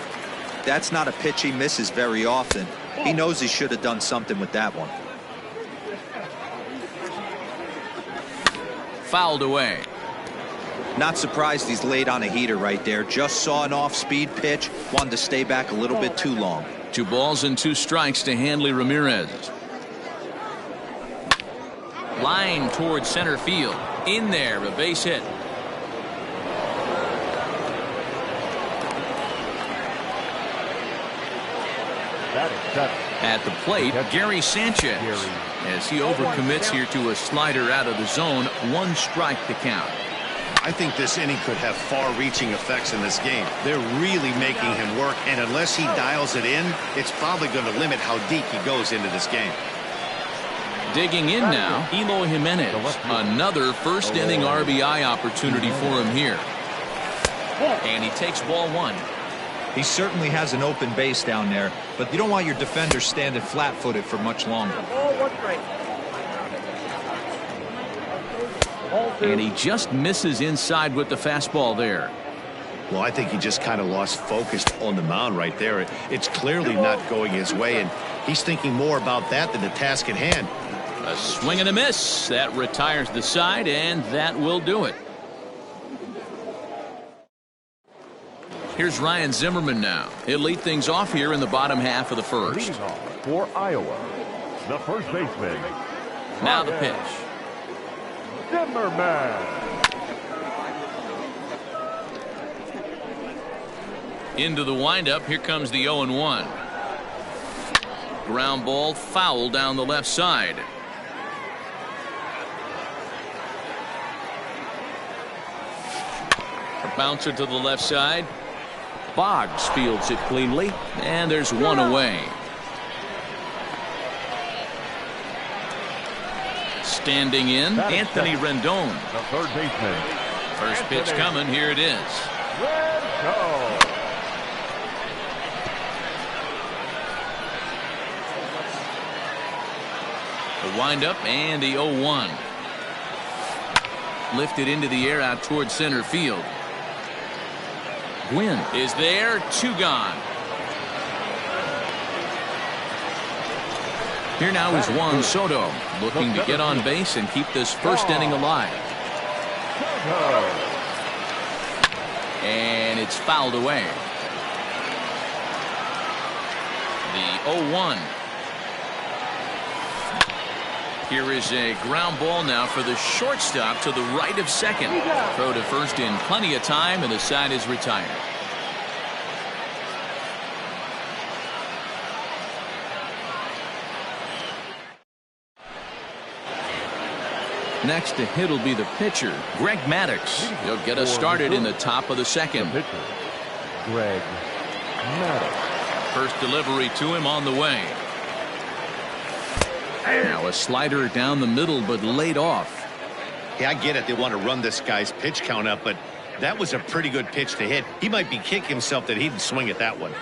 That's not a pitch he misses very often. He knows he should have done something with that one. Fouled away. Not surprised he's laid on a heater right there. Just saw an off-speed pitch. Wanted to stay back a little bit too long. 2 balls and 2 strikes to Hanley Ramirez. Line towards center field. In there, a base hit. At the plate, Gary Sanchez. As he overcommits here to a slider out of the zone, 1 strike to count. I think this inning could have far-reaching effects in this game. They're really making him work, and unless he dials it in, it's probably going to limit how deep he goes into this game. Digging in now, Eloy Jimenez. Another first-inning RBI opportunity for him here. And he takes ball 1. He certainly has an open base down there, but you don't want your defender standing flat-footed for much longer. And he just misses inside with the fastball there. Well, I think he just kind of lost focus on the mound right there. It's clearly not going his way, and He's thinking more about that than the task at hand. A swing and a miss. That retires the side, and that will do it. Here's Ryan Zimmerman now. He'll lead things off here in the bottom half of the first. Leading off for Iowa, the first baseman. Now the pitch. Zimmerman. Into the windup. Here comes the 0-1. Ground ball foul down the left side. A bouncer to the left side. Boggs fields it cleanly, and there's one away. Standing in, Anthony Rendon. The third baseman. First pitch coming. Here it is. Rendon. The windup and the 0-1. Lifted into the air out towards center field. Gwynn is there. 2 gone. Here now is Juan Soto, looking to get on base and keep this first inning alive. And it's fouled away. The 0-1. Here is a ground ball now for the shortstop to the right of second. Throw to first in plenty of time, and the side is retired. Next to hit will be the pitcher, Greg Maddux. He'll get us started in the top of the second. The pitcher, Greg Maddux. First delivery to him on the way. Now a slider down the middle, but laid off. Yeah, I get it. They want to run this guy's pitch count up, but that was a pretty good pitch to hit. He might be kicking himself that he didn't swing at that one.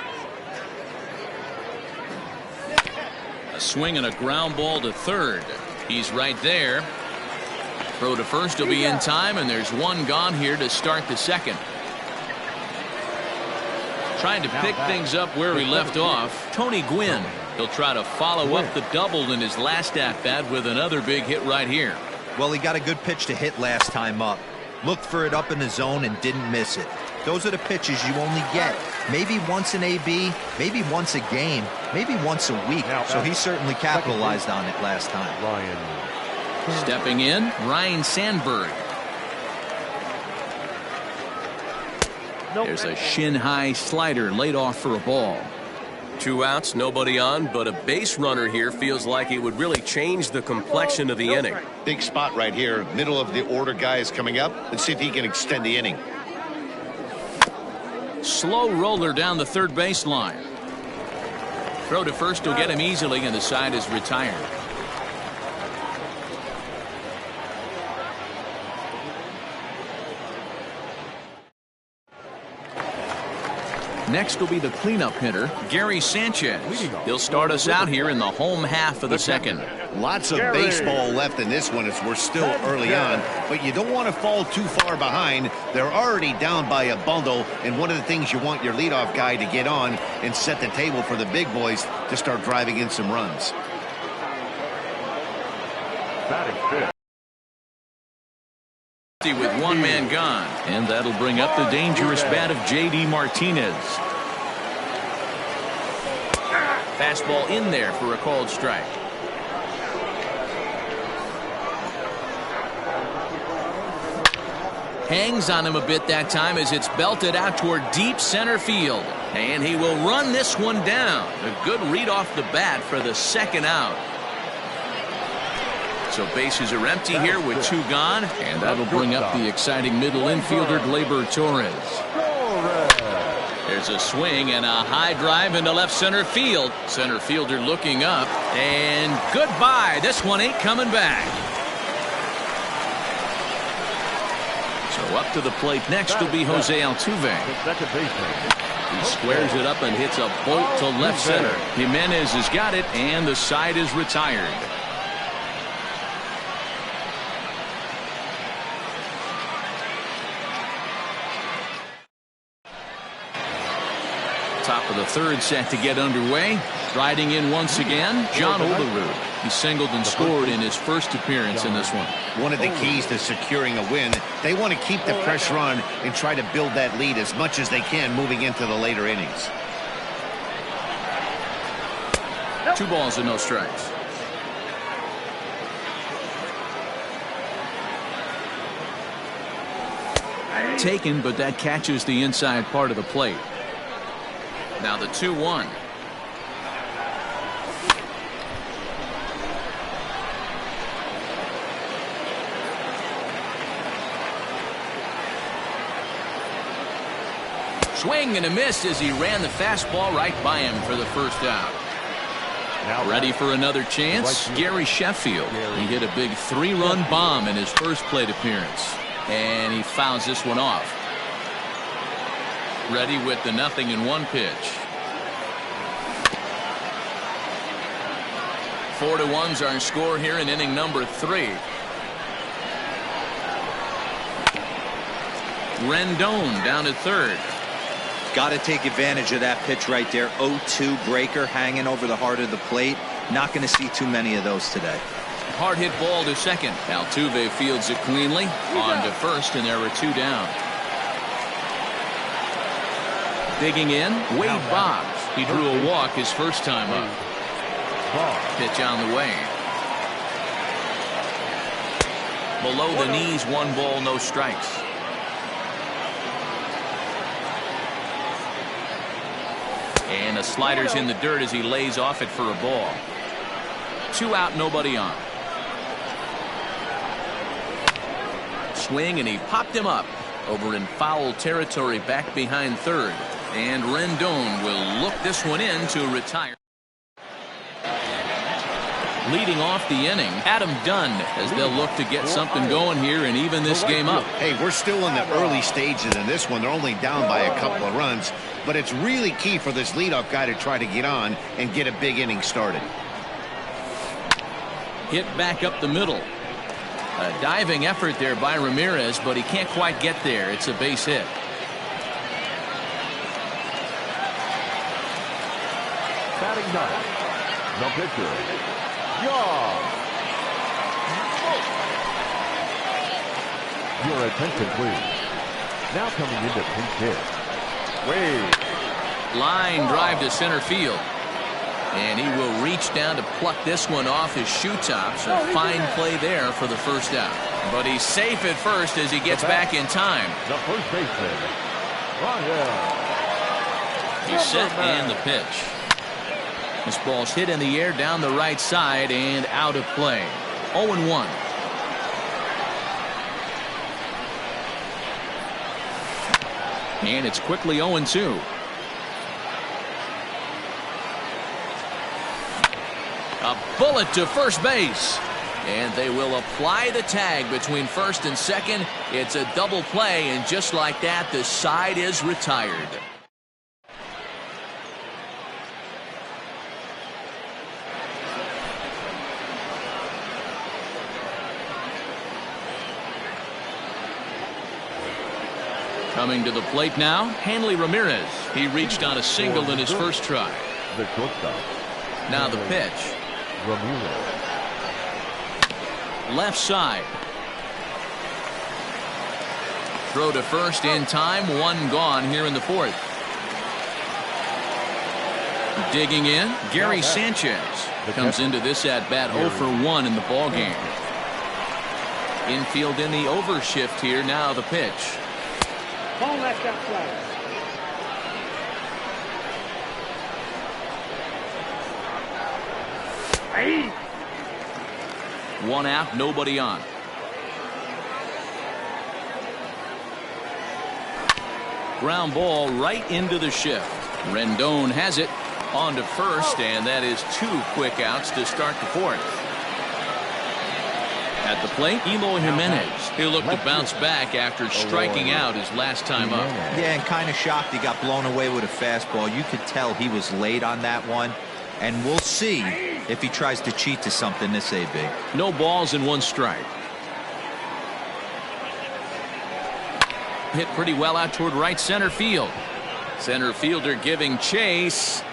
A swing and a ground ball to third. He's right there. Throw to first will be in time, and there's one gone here to start the second. Trying to pick things up where he left off, Tony Gwynn. He'll try to follow up the double in his last at-bat with another big hit right here. Well, he got a good pitch to hit last time up. Looked for it up in the zone and didn't miss it. Those are the pitches you only get. Maybe once an AB, maybe once a game, maybe once a week. So he certainly capitalized on it last time. Ryan. Stepping in, Ryan Sandberg. There's a shin-high slider laid off for a ball. 2 outs, nobody on, but a base runner here feels like it would really change the complexion of the inning. Big spot right here. Middle of the order guy is coming up. Let's see if he can extend the inning. Slow roller down the third baseline. Throw to first will get him easily, and the side is retired. Next will be the cleanup hitter, Gary Sanchez. He'll start us out here in the home half of the second. Lots of baseball left in this one as we're still early on, but you don't want to fall too far behind. They're already down by a bundle, and one of the things you want your leadoff guy to get on and set the table for the big boys to start driving in some runs. With one man gone, and that'll bring up the dangerous bat of J.D. Martinez. Fastball in there for a called strike. Hangs on him a bit that time as it's belted out toward deep center field, and he will run this one down. A good read off the bat for the second out. So bases are empty here with 2 gone, and that'll bring up the exciting middle infielder, Gleyber Torres. There's a swing and a high drive into left center field. Center fielder looking up, and goodbye. This one ain't coming back. So up to the plate next will be Jose Altuve. He squares it up and hits a bolt to left center. Jimenez has got it, and the side is retired. Top of the third set to get underway. Riding in once again, John Olerud. He singled and scored in his first appearance in this one. One of the keys to securing a win, they want to keep the pressure on and try to build that lead as much as they can moving into the later innings. 2 balls and no strikes. Taken, but that catches the inside part of the plate. Now the 2-1. Swing and a miss as he ran the fastball right by him for the first out. Now ready for another chance, Gary Sheffield. He hit a big 3-run bomb in his first plate appearance. And he fouls this one off. Ready with the 0-1 pitch. 4-1's our score here in inning number 3. Rendon down at third. Got to take advantage of that pitch right there. 0-2 breaker hanging over the heart of the plate. Not going to see too many of those today. Hard hit ball to second. Altuve fields it cleanly. On to first, and there are 2 down. Digging in, Wade Boggs. He drew a walk his first time up. Pitch on the way. Below the knees, 1 ball, no strikes. And the slider's in the dirt as he lays off it for a ball. 2 out, nobody on. Swing, and he popped him up over in foul territory back behind third. And Rendon will look this one in to retire. Leading off the inning, Adam Dunn, as they'll look to get something going here and even this game up. Hey, we're still in the early stages in this one. They're only down by a couple of runs, but it's really key for this leadoff guy to try to get on and get a big inning started. Hit back up the middle. A diving effort there by Ramirez, but he can't quite get there. It's a base hit. Batting 9, the pitcher, John. Your attention, please. Now coming into pinch hit, Wade. Line drive to center field. And he will reach down to pluck this one off his shoe tops. A fine play there for the first out. But he's safe at first as he gets back in time. The first baseman, Ryan. He's set and the pitch. This ball's hit in the air down the right side and out of play. 0-1. And it's quickly 0-2. A bullet to first base. And they will apply the tag between first and second. It's a double play, and just like that, the side is retired. Coming to the plate now, Hanley Ramirez. He reached on a single in his first try. The shortstop. Now the pitch. Ramirez. Left side. Throw to first in time. 1 gone here in the 4th. Digging in, Gary Sanchez comes into this at bat 0 for 1 in the ball game. Infield in the overshift here. Now the pitch. Ball left outside. Hey. 1 out, nobody on. Ground ball right into the shift. Rendon has it on to first, and that is 2 quick outs to start the 4th. At the plate, Eloy Jimenez. He'll look to bounce back after striking out his last time up. Yeah, and kind of shocked he got blown away with a fastball. You could tell he was late on that one. And we'll see if he tries to cheat to something this big. No balls and 1 strike. Hit pretty well out toward right center field. Center fielder giving chase.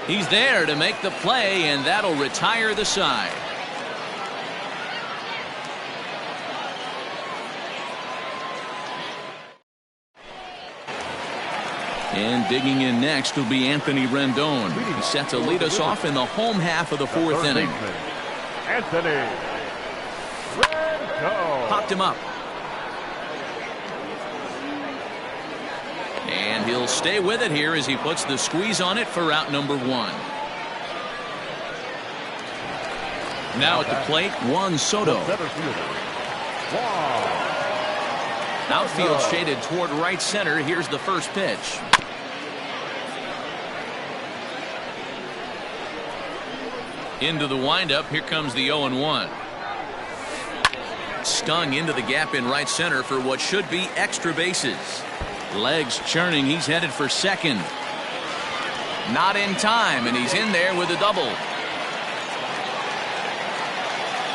He's there to make the play, and that'll retire the side. And digging in next will be Anthony Rendon. He's set to lead us off in the home half of the fourth inning. Anthony Rendon. Popped him up. And he'll stay with it here as he puts the squeeze on it for out number 1. Now at the plate, Juan Soto. Outfield shaded toward right center. Here's the first pitch. Into the windup. Here comes the 0-1. Stung into the gap in right center for what should be extra bases. Legs churning. He's headed for second. Not in time, and he's in there with a double.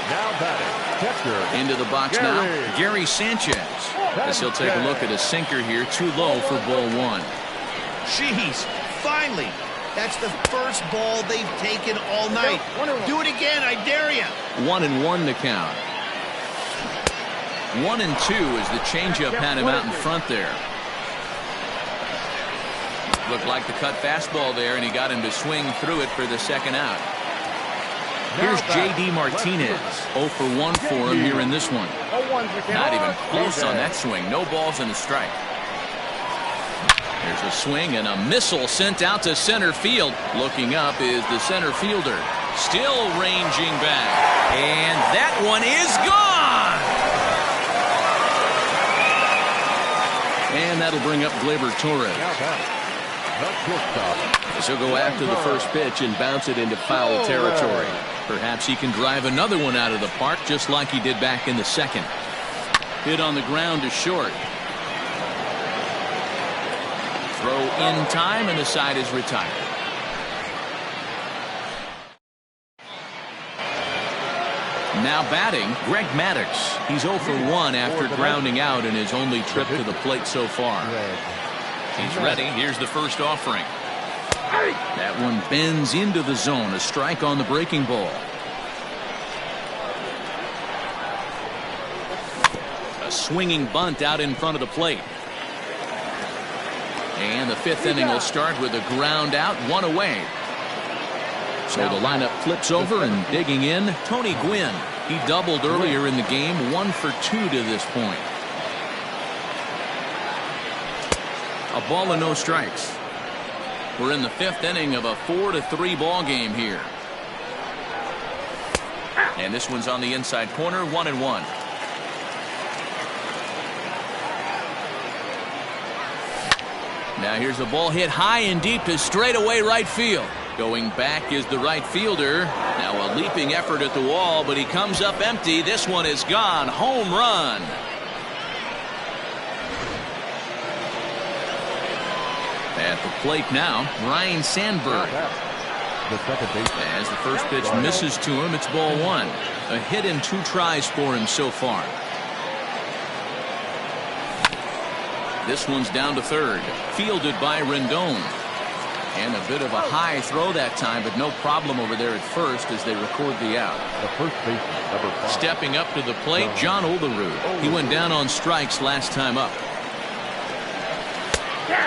Now batting, catcher. Into the box now, Gary Sanchez. As he'll take a look at a sinker here, too low for ball 1. Jeez, finally. That's the first ball they've taken all night. Do it again, I dare you. 1-1 to count. 1-2 as the changeup had him out in front there. Looked like the cut fastball there, and he got him to swing through it for the second out. Here's J.D. Martinez. 0 for 1 for him here in this one. Not even close on that swing. No balls and a strike. There's a swing and a missile sent out to center field. Looking up is the center fielder. Still ranging back. And that one is gone! And that'll bring up Gleyber Torres. He'll go after the first pitch and bounce it into foul territory. Perhaps he can drive another one out of the park just like he did back in the second. Hit on the ground to short. Throw in time, and the side is retired. Now batting, Greg Maddux. He's 0 for 1 after grounding out in his only trip to the plate so far. He's ready. Here's the first offering. That one bends into the zone. A strike on the breaking ball. A swinging bunt out in front of the plate. And the fifth inning will start with a ground out, 1 away. So the lineup flips over, and digging in, Tony Gwynn. He doubled earlier in the game, 1 for 2 to this point. A ball and no strikes. We're in the 5th inning of a 4-3 ball game here. And this one's on the inside corner, 1-1. Now here's a ball hit high and deep to straightaway right field. Going back is the right fielder. Now a leaping effort at the wall, but he comes up empty. This one is gone. Home run. At the plate now, Ryne Sandberg. As the first pitch misses to him, it's ball 1. A hit and 2 tries for him so far. This one's down to third. Fielded by Rendon. And a bit of a high throw that time, but no problem over there at first as they record the out. The first baseman, number 5. Stepping up to the plate, John Olerud. He went down on strikes last time up.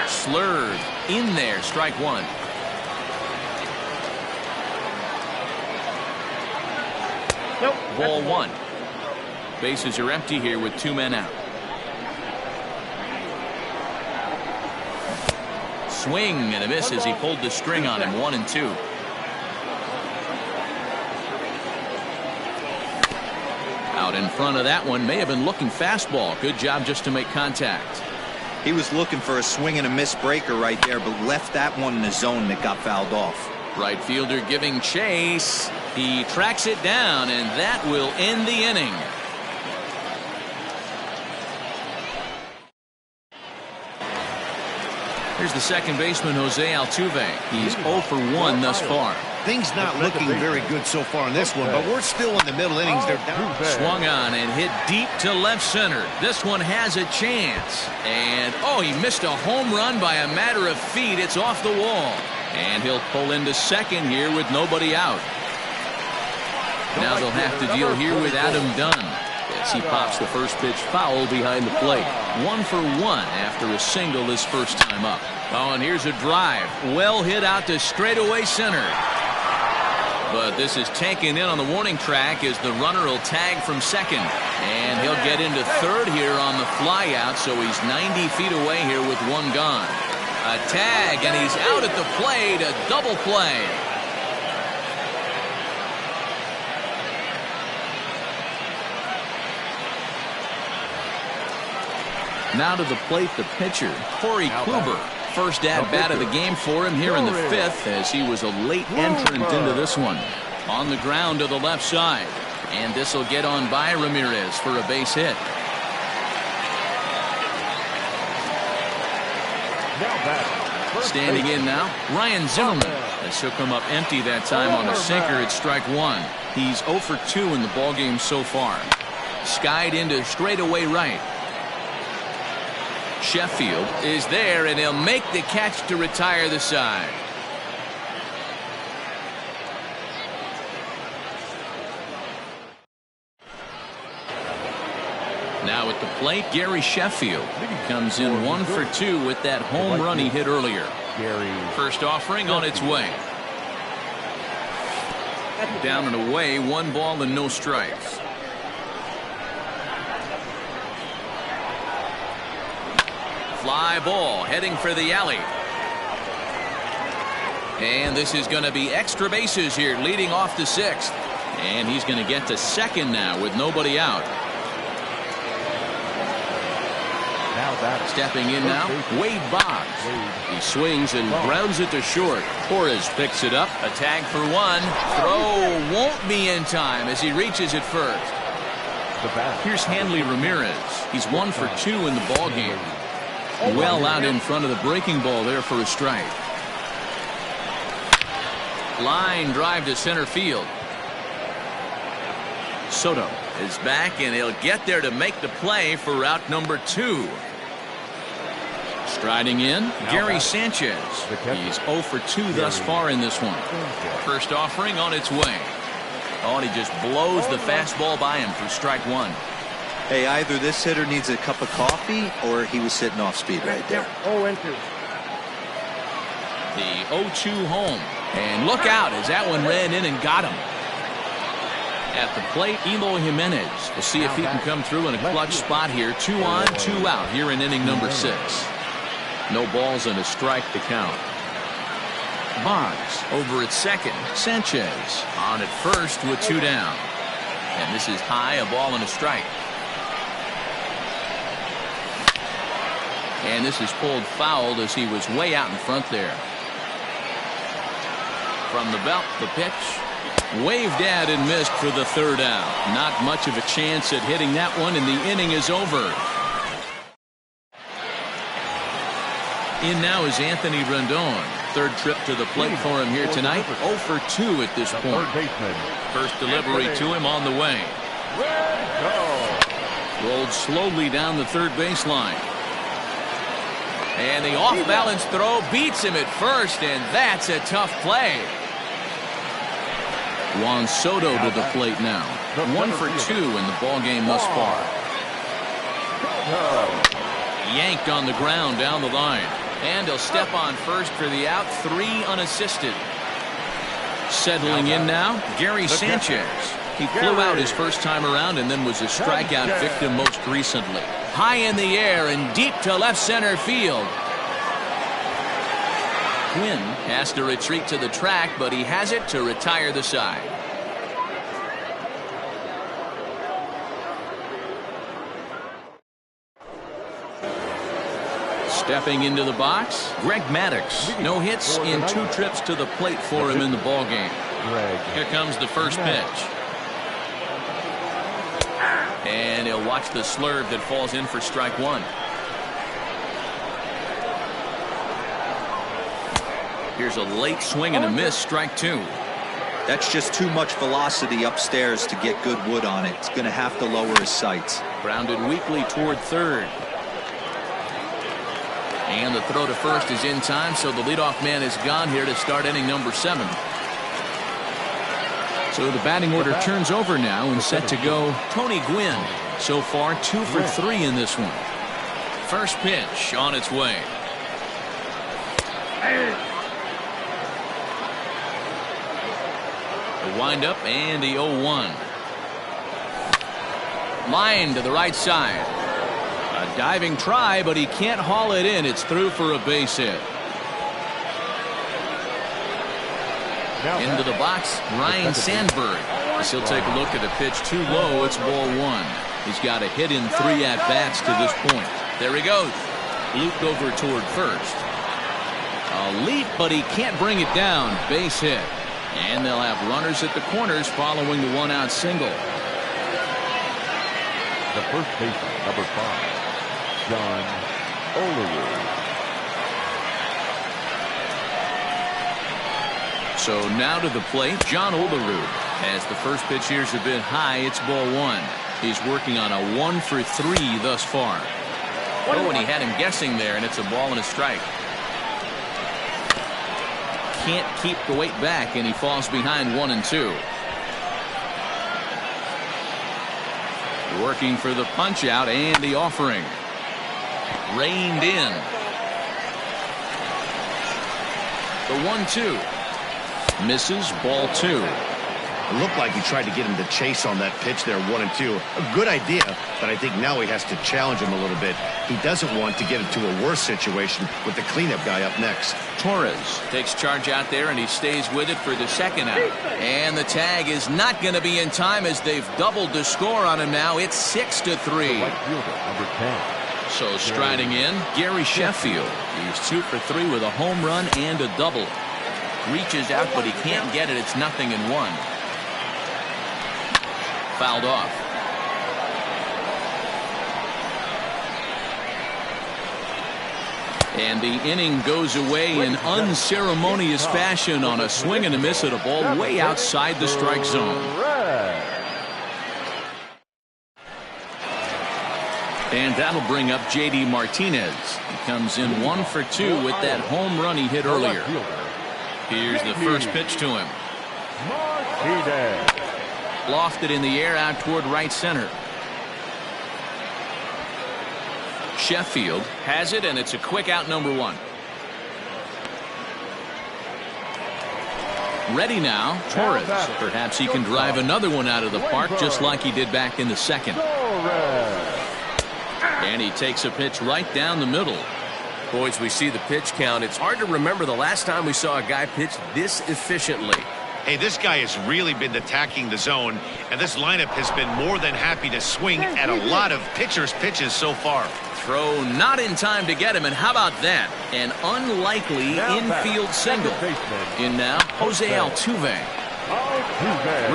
Slurred in there, strike 1. Ball 1. Bases are empty here with 2 men out. Swing and a miss as he pulled the string on him. 1-2. Out in front of that one, may have been looking fastball. Good job just to make contact. He was looking for a swing and a miss breaker right there, but left that one in the zone that got fouled off. Right fielder giving chase. He tracks it down, and that will end the inning. Here's the second baseman, Jose Altuve. He's 0 for 1 thus far. things not looking very good so far in this one, but we're still in the middle innings. They're down. Swung on and hit deep to left center. This one has a chance. And, oh, he missed a home run by a matter of feet. It's off the wall. And he'll pull into second here with nobody out. Now they'll have to deal here with Adam Dunn as he pops the first pitch foul behind the plate. 1 for 1 after a single his first time up. Oh, and here's a drive. Well hit out to straightaway center. But this is taken in on the warning track as the runner will tag from second. And he'll get into third here on the fly out, so he's 90 feet away here with one gone. A tag, and he's out at the plate. A double play. Now to the plate, the pitcher, Corey Kluber. First at-bat of the game for him here in the fifth, as he was a late entrant into this one. On the ground to the left side. And this will get on by Ramirez for a base hit. Standing in now, Ryan Zimmerman. As he'll come up empty that time on a sinker at strike one. He's 0 for 2 in the ballgame so far. Skied into straightaway right. Sheffield is there, and he'll make the catch to retire the side. Now at the plate, Gary Sheffield comes in 1 for 2 with that home run he hit earlier. First offering on its way. Down and away, 1 ball and no strikes. Fly ball heading for the alley. And this is going to be extra bases here leading off the 6th. And he's going to get to second now with nobody out. Stepping in now, Wade Boggs. He swings and grounds it to short. Torres picks it up. A tag for 1. Throw won't be in time as he reaches it first. Here's Hanley Ramirez. He's 1 for 2 in the ballgame. Well out in front of the breaking ball there for a strike. Line drive to center field. Soto is back, and he'll get there to make the play for route number 2. Striding in, Gary Sanchez. He's 0 for 2 thus far in this one. First offering on its way. Oh, and he just blows the fastball by him for strike 1. Hey, either this hitter needs a cup of coffee or he was sitting off speed right there. The 0-2 home. And look out as that one ran in and got him. At the plate, Eloy Jimenez. We'll see if he can come through in a clutch spot here. 2 on, 2 out here in inning number 6. No balls and a strike to count. Boggs over at second. Sanchez on at first with 2 down. And this is high, a ball and a strike. And this is pulled foul as he was way out in front there. From the belt, the pitch. Waved at and missed for the 3rd out. Not much of a chance at hitting that one, and the inning is over. In now is Anthony Rendon. 3rd trip to the plate for him here tonight. 0 for 2 at this point. First delivery to him on the way. Rolled slowly down the third baseline. And the off-balance throw beats him at first, and that's a tough play. Juan Soto to the plate now. 1 for 2 in the ballgame thus far. Yanked on the ground down the line. And he'll step on first for the out. 3 unassisted. Settling in now, Gary Sanchez. He flew out his first time around and then was a strikeout victim most recently. High in the air and deep to left center field. Quinn has to retreat to the track, but he has it to retire the side. Stepping into the box, Greg Maddux. No hits in 2 trips to the plate for him in the ballgame. Here comes the first pitch. And he'll watch the slurve that falls in for strike 1. Here's a late swing and a miss, strike 2. That's just too much velocity upstairs to get good wood on it. It's going to have to lower his sights. Grounded weakly toward third. And the throw to first is in time, so the leadoff man is gone here to start inning number 7. So the batting order turns over now and set to go Tony Gwynn. So far 2 for 3 in this one. First pitch on its way. The windup and the 0-1. Line to the right side. A diving try, but he can't haul it in. It's through for a base hit. Into the box, Ryan Sandberg. As he'll take a look at a pitch too low. It's ball 1. He's got a hit in 3 at-bats to this point. There he goes. Looped over toward first. A leap, but he can't bring it down. Base hit. And they'll have runners at the corners following the 1-out single. The first baseman, number 5, John Olerud. So now to the plate, John Olerud. As the first pitch here's a bit high, it's ball 1. He's working on a 1 for 3 thus far. Oh, and he had him guessing there, and it's a ball and a strike. Can't keep the weight back, and he falls behind 1 and 2. Working for the punch out and the offering. Reined in. The 1-2. Misses, ball 2. It looked like he tried to get him to chase on that pitch there, 1 and 2. A good idea, but I think now he has to challenge him a little bit. He doesn't want to get into a worse situation with the cleanup guy up next. Torres takes charge out there, and he stays with it for the second out. And the tag is not going to be in time as they've doubled the score on him now. It's 6-3. Right fielder, number 10. So striding in, Gary Sheffield. He's 2 for 3 with a home run and a double. Reaches out, but he can't get it. It's 0-1. Fouled off. And the inning goes away in unceremonious fashion on a swing and a miss at a ball way outside the strike zone. And that'll bring up J.D. Martinez. He comes in 1 for 2 with that home run he hit earlier. Here's the first pitch to him. Martinez. Lofted in the air out toward right center. Sheffield has it, and it's a quick out, number 1. Ready now, Torres. Perhaps he can drive another one out of the park just like he did back in the second. And he takes a pitch right down the middle. Boys, we see the pitch count. It's hard to remember the last time we saw a guy pitch this efficiently. Hey, this guy has really been attacking the zone, and this lineup has been more than happy to swing at a lot of pitchers' pitches so far. Throw not in time to get him, and how about that? An unlikely infield single. In now, Jose Altuve.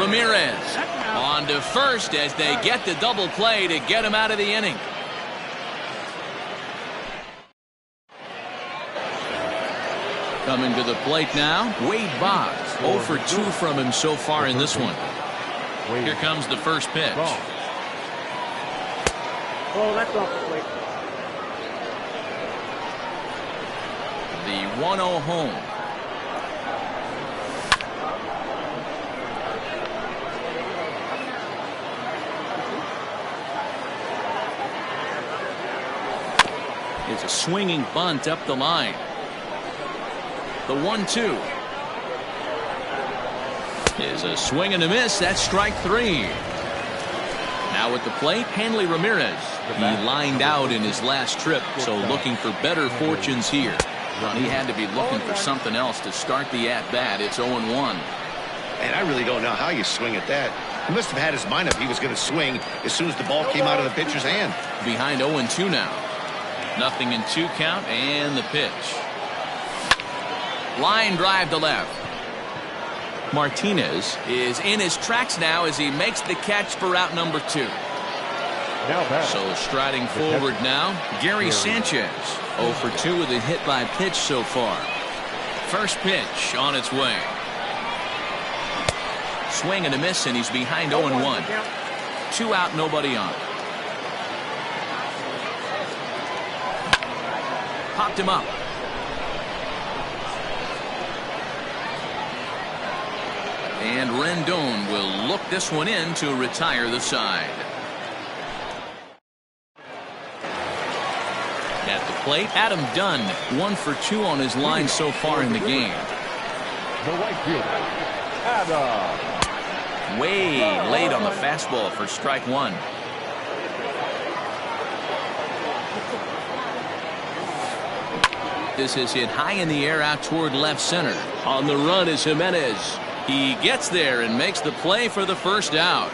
Ramirez on to first as they get the double play to get him out of the inning. Coming to the plate now, Wade Boggs. 0 for 2 from him so far in this one. Here comes the first pitch. Oh, that's off the plate. The 1-0 home. It's a swinging bunt up the line. The 1-2 is a swing and a miss. That's strike 3. Now at the plate, Hanley Ramirez. He lined out in his last trip, so looking for better fortunes here. He had to be looking for something else to start the at-bat. It's 0-1. And I really don't know how you swing at that. He must have had his mind up he was going to swing as soon as the ball came out of the pitcher's hand. Behind 0-2 now. 0-2 count, and the pitch. Line drive to left. Martinez is in his tracks now as he makes the catch for out number 2. So striding forward now, Gary Sanchez. 0 for 2 with a hit by pitch so far. First pitch on its way. Swing and a miss, and he's behind 0-1. 2 out, nobody on. Popped him up. And Rendon will look this one in to retire the side. At the plate, Adam Dunn, 1 for 2 on his line so far in the game. The right fielder, Adam. Way late on the fastball for strike 1. This is hit high in the air out toward left center. On the run is Jimenez. He gets there and makes the play for the first out.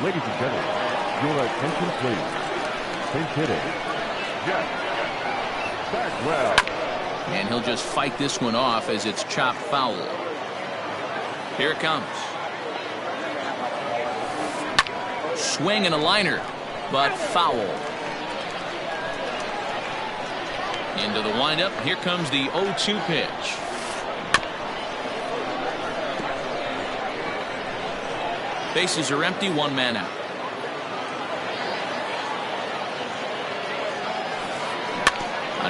Ladies and gentlemen, your attention please. Pinch hitting, Jeff Bagwell. And he'll just fight this one off as it's chopped foul. Here it comes. Swing and a liner, but foul. Into the windup. Here comes the 0-2 pitch. Bases are empty, 1 man out.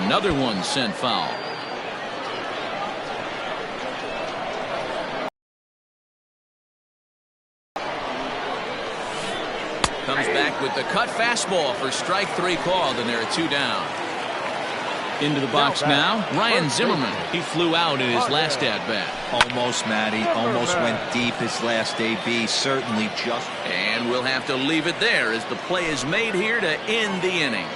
Another one sent foul. Comes back with the cut fastball for strike 3 called, and there are 2 down. Into the box now, Ryan Zimmerman. He flew out in his last at-bat. Almost, Matty. Almost went deep his last AB. Certainly just. And we'll have to leave it there as the play is made here to end the inning.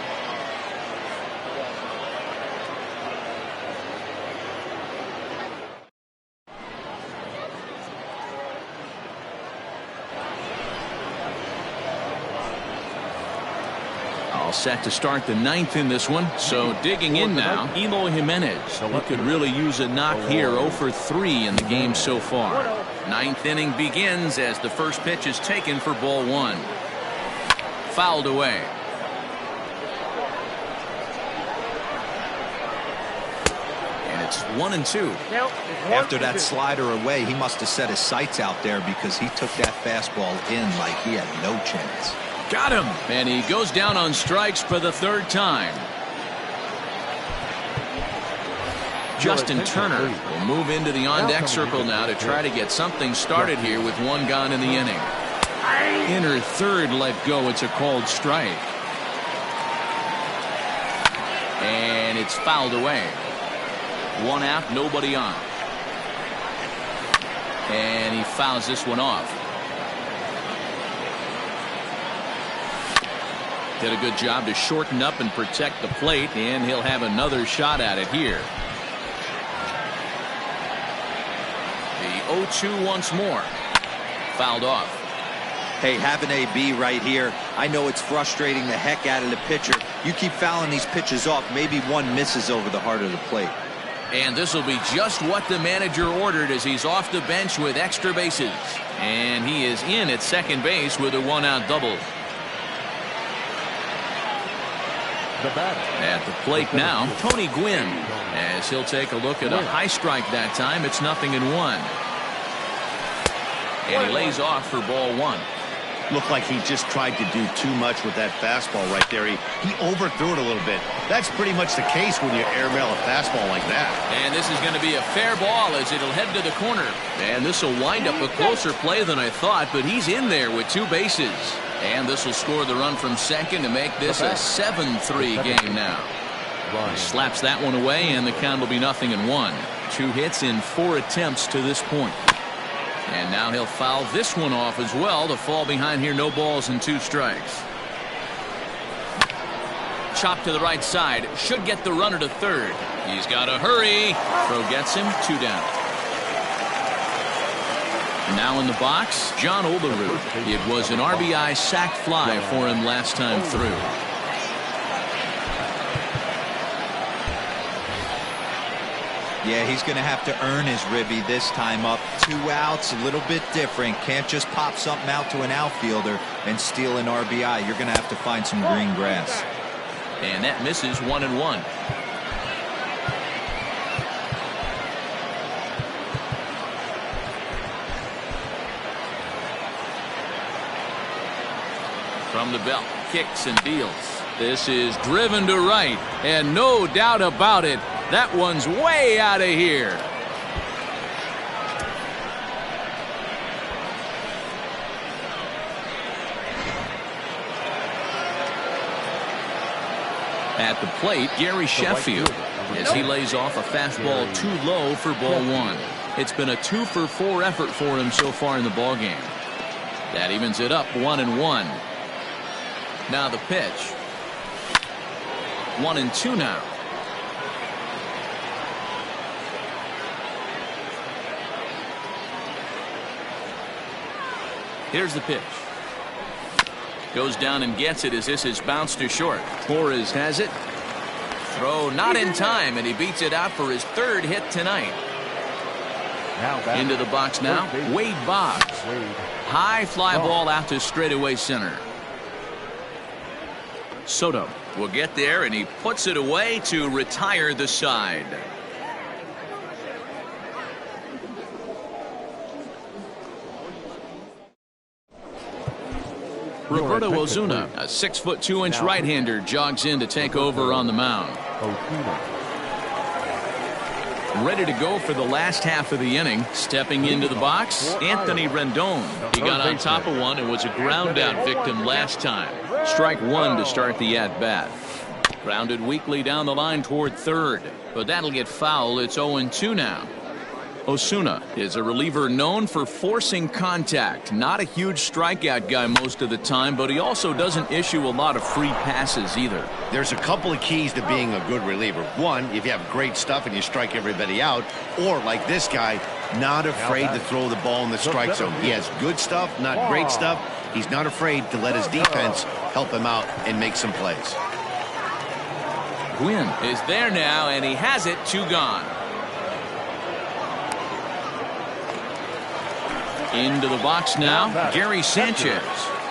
All set to start the 9th in this one. So digging in now, Eloy Jimenez. He could really use a knock here. 0 for 3 in the game so far. 9th inning begins as the first pitch is taken for ball 1. Fouled away. And it's 1-2. After that slider away, he must have set his sights out there because he took that fastball in like he had no chance. Got him. And he goes down on strikes for the 3rd time. Justin Turner will move into the on-deck circle now to try to get something started here with 1 gone in the inning. Inner third let go. It's a called strike. And it's fouled away. 1 out, nobody on. And he fouls this one off. Did a good job to shorten up and protect the plate, and he'll have another shot at it here. The 0-2 once more. Fouled off. Hey, have an AB right here. I know it's frustrating the heck out of the pitcher. You keep fouling these pitches off, maybe one misses over the heart of the plate. And this will be just what the manager ordered as he's off the bench with extra bases. And he is in at second base with a 1-out double. At the plate now, Tony Gwynn, as he'll take a look at a high strike that time. It's 0-1. And he lays off for ball 1. Looked like he just tried to do too much with that fastball right there. He overthrew it a little bit. That's pretty much the case when you airmail a fastball like that. And this is going to be a fair ball as it'll head to the corner. And this will wind up a closer play than I thought, but he's in there with 2 bases. And this will score the run from second to make this a 7-3 game now. He slaps that one away, and the count will be 0-1. 2 hits in 4 attempts to this point. And now he'll foul this one off as well to fall behind here. No balls and 2 strikes. Chop to the right side. Should get the runner to third. He's got to hurry. Throw gets him. 2 down. Now in the box, John Olerud. It was an RBI sac fly for him last time through. Yeah, he's going to have to earn his ribby this time up. 2 outs, a little bit different. Can't just pop something out to an outfielder and steal an RBI. You're going to have to find some green grass. And that misses 1-1. From the belt, kicks and deals. This is driven to right, and no doubt about it, that one's way out of here. At the plate, Gary Sheffield, as he lays off a fastball too low for ball one. It's been a 2-for-4 effort for him so far in the ballgame. That evens it up 1-1. Now the pitch. 1-2 now. Here's the pitch. Goes down and gets it as this is bounced to short. Torres has it. Throw not in time, and he beats it out for his third hit tonight. Into the box now, Wade Boggs. High fly ball out to straightaway center. Soto will get there, and he puts it away to retire the side. Roberto Osuna, a 6'2" right-hander, jogs in to take over on the mound. Ready to go for the last half of the inning. Stepping into the box, Anthony Rendon. He got on top of one and was a ground-out victim last time. Strike one to start the at-bat. Grounded weakly down the line toward third, but that'll get foul. It's 0-2 now. Osuna is a reliever known for forcing contact. Not a huge strikeout guy most of the time, but he also doesn't issue a lot of free passes either. There's a couple of keys to being a good reliever. One, if you have great stuff and you strike everybody out, or like this guy, not afraid to throw the ball in the strike zone. He has good stuff, not great stuff. He's not afraid to let his defense help him out and make some plays. Gwynn is there now, and he has it. 2 gone. Into the box now, Gary Sanchez.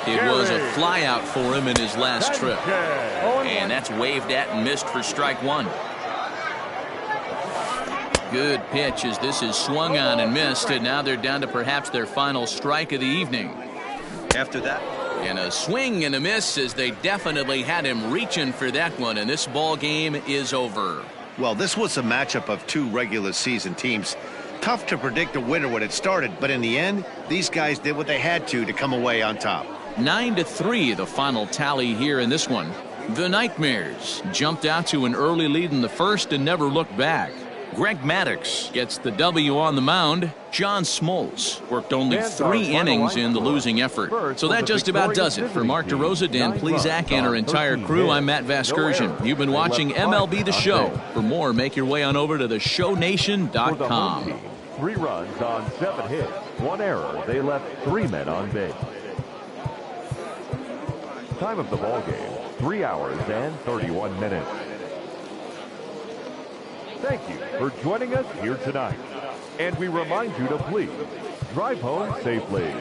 It was a flyout for him in his last trip. And that's waved at and missed for strike one. Good pitch as this is swung on and missed, and now they're down to perhaps their final strike of the evening. After that. And a swing and a miss as they definitely had him reaching for that one, and this ball game is over. Well, this was a matchup of two regular season teams. Tough to predict a winner when it started, but in the end, these guys did what they had to come away on top. 9-3 the final tally here in this one. The Nightmares jumped out to an early lead in the first and never looked back. Greg Maddux gets the W on the mound. John Smoltz worked only 3 innings in the losing effort. So that just about does it. For Mark DeRosa, Dan Plesac, and our entire crew, I'm Matt Vasgersian. You've been watching MLB The Show. For more, make your way on over to theshownation.com. 3 runs on 7 hits, 1 error. They left 3 men on base. Time of the ball game, 3 hours and 31 minutes. Thank you for joining us here tonight. And we remind you to please drive home safely.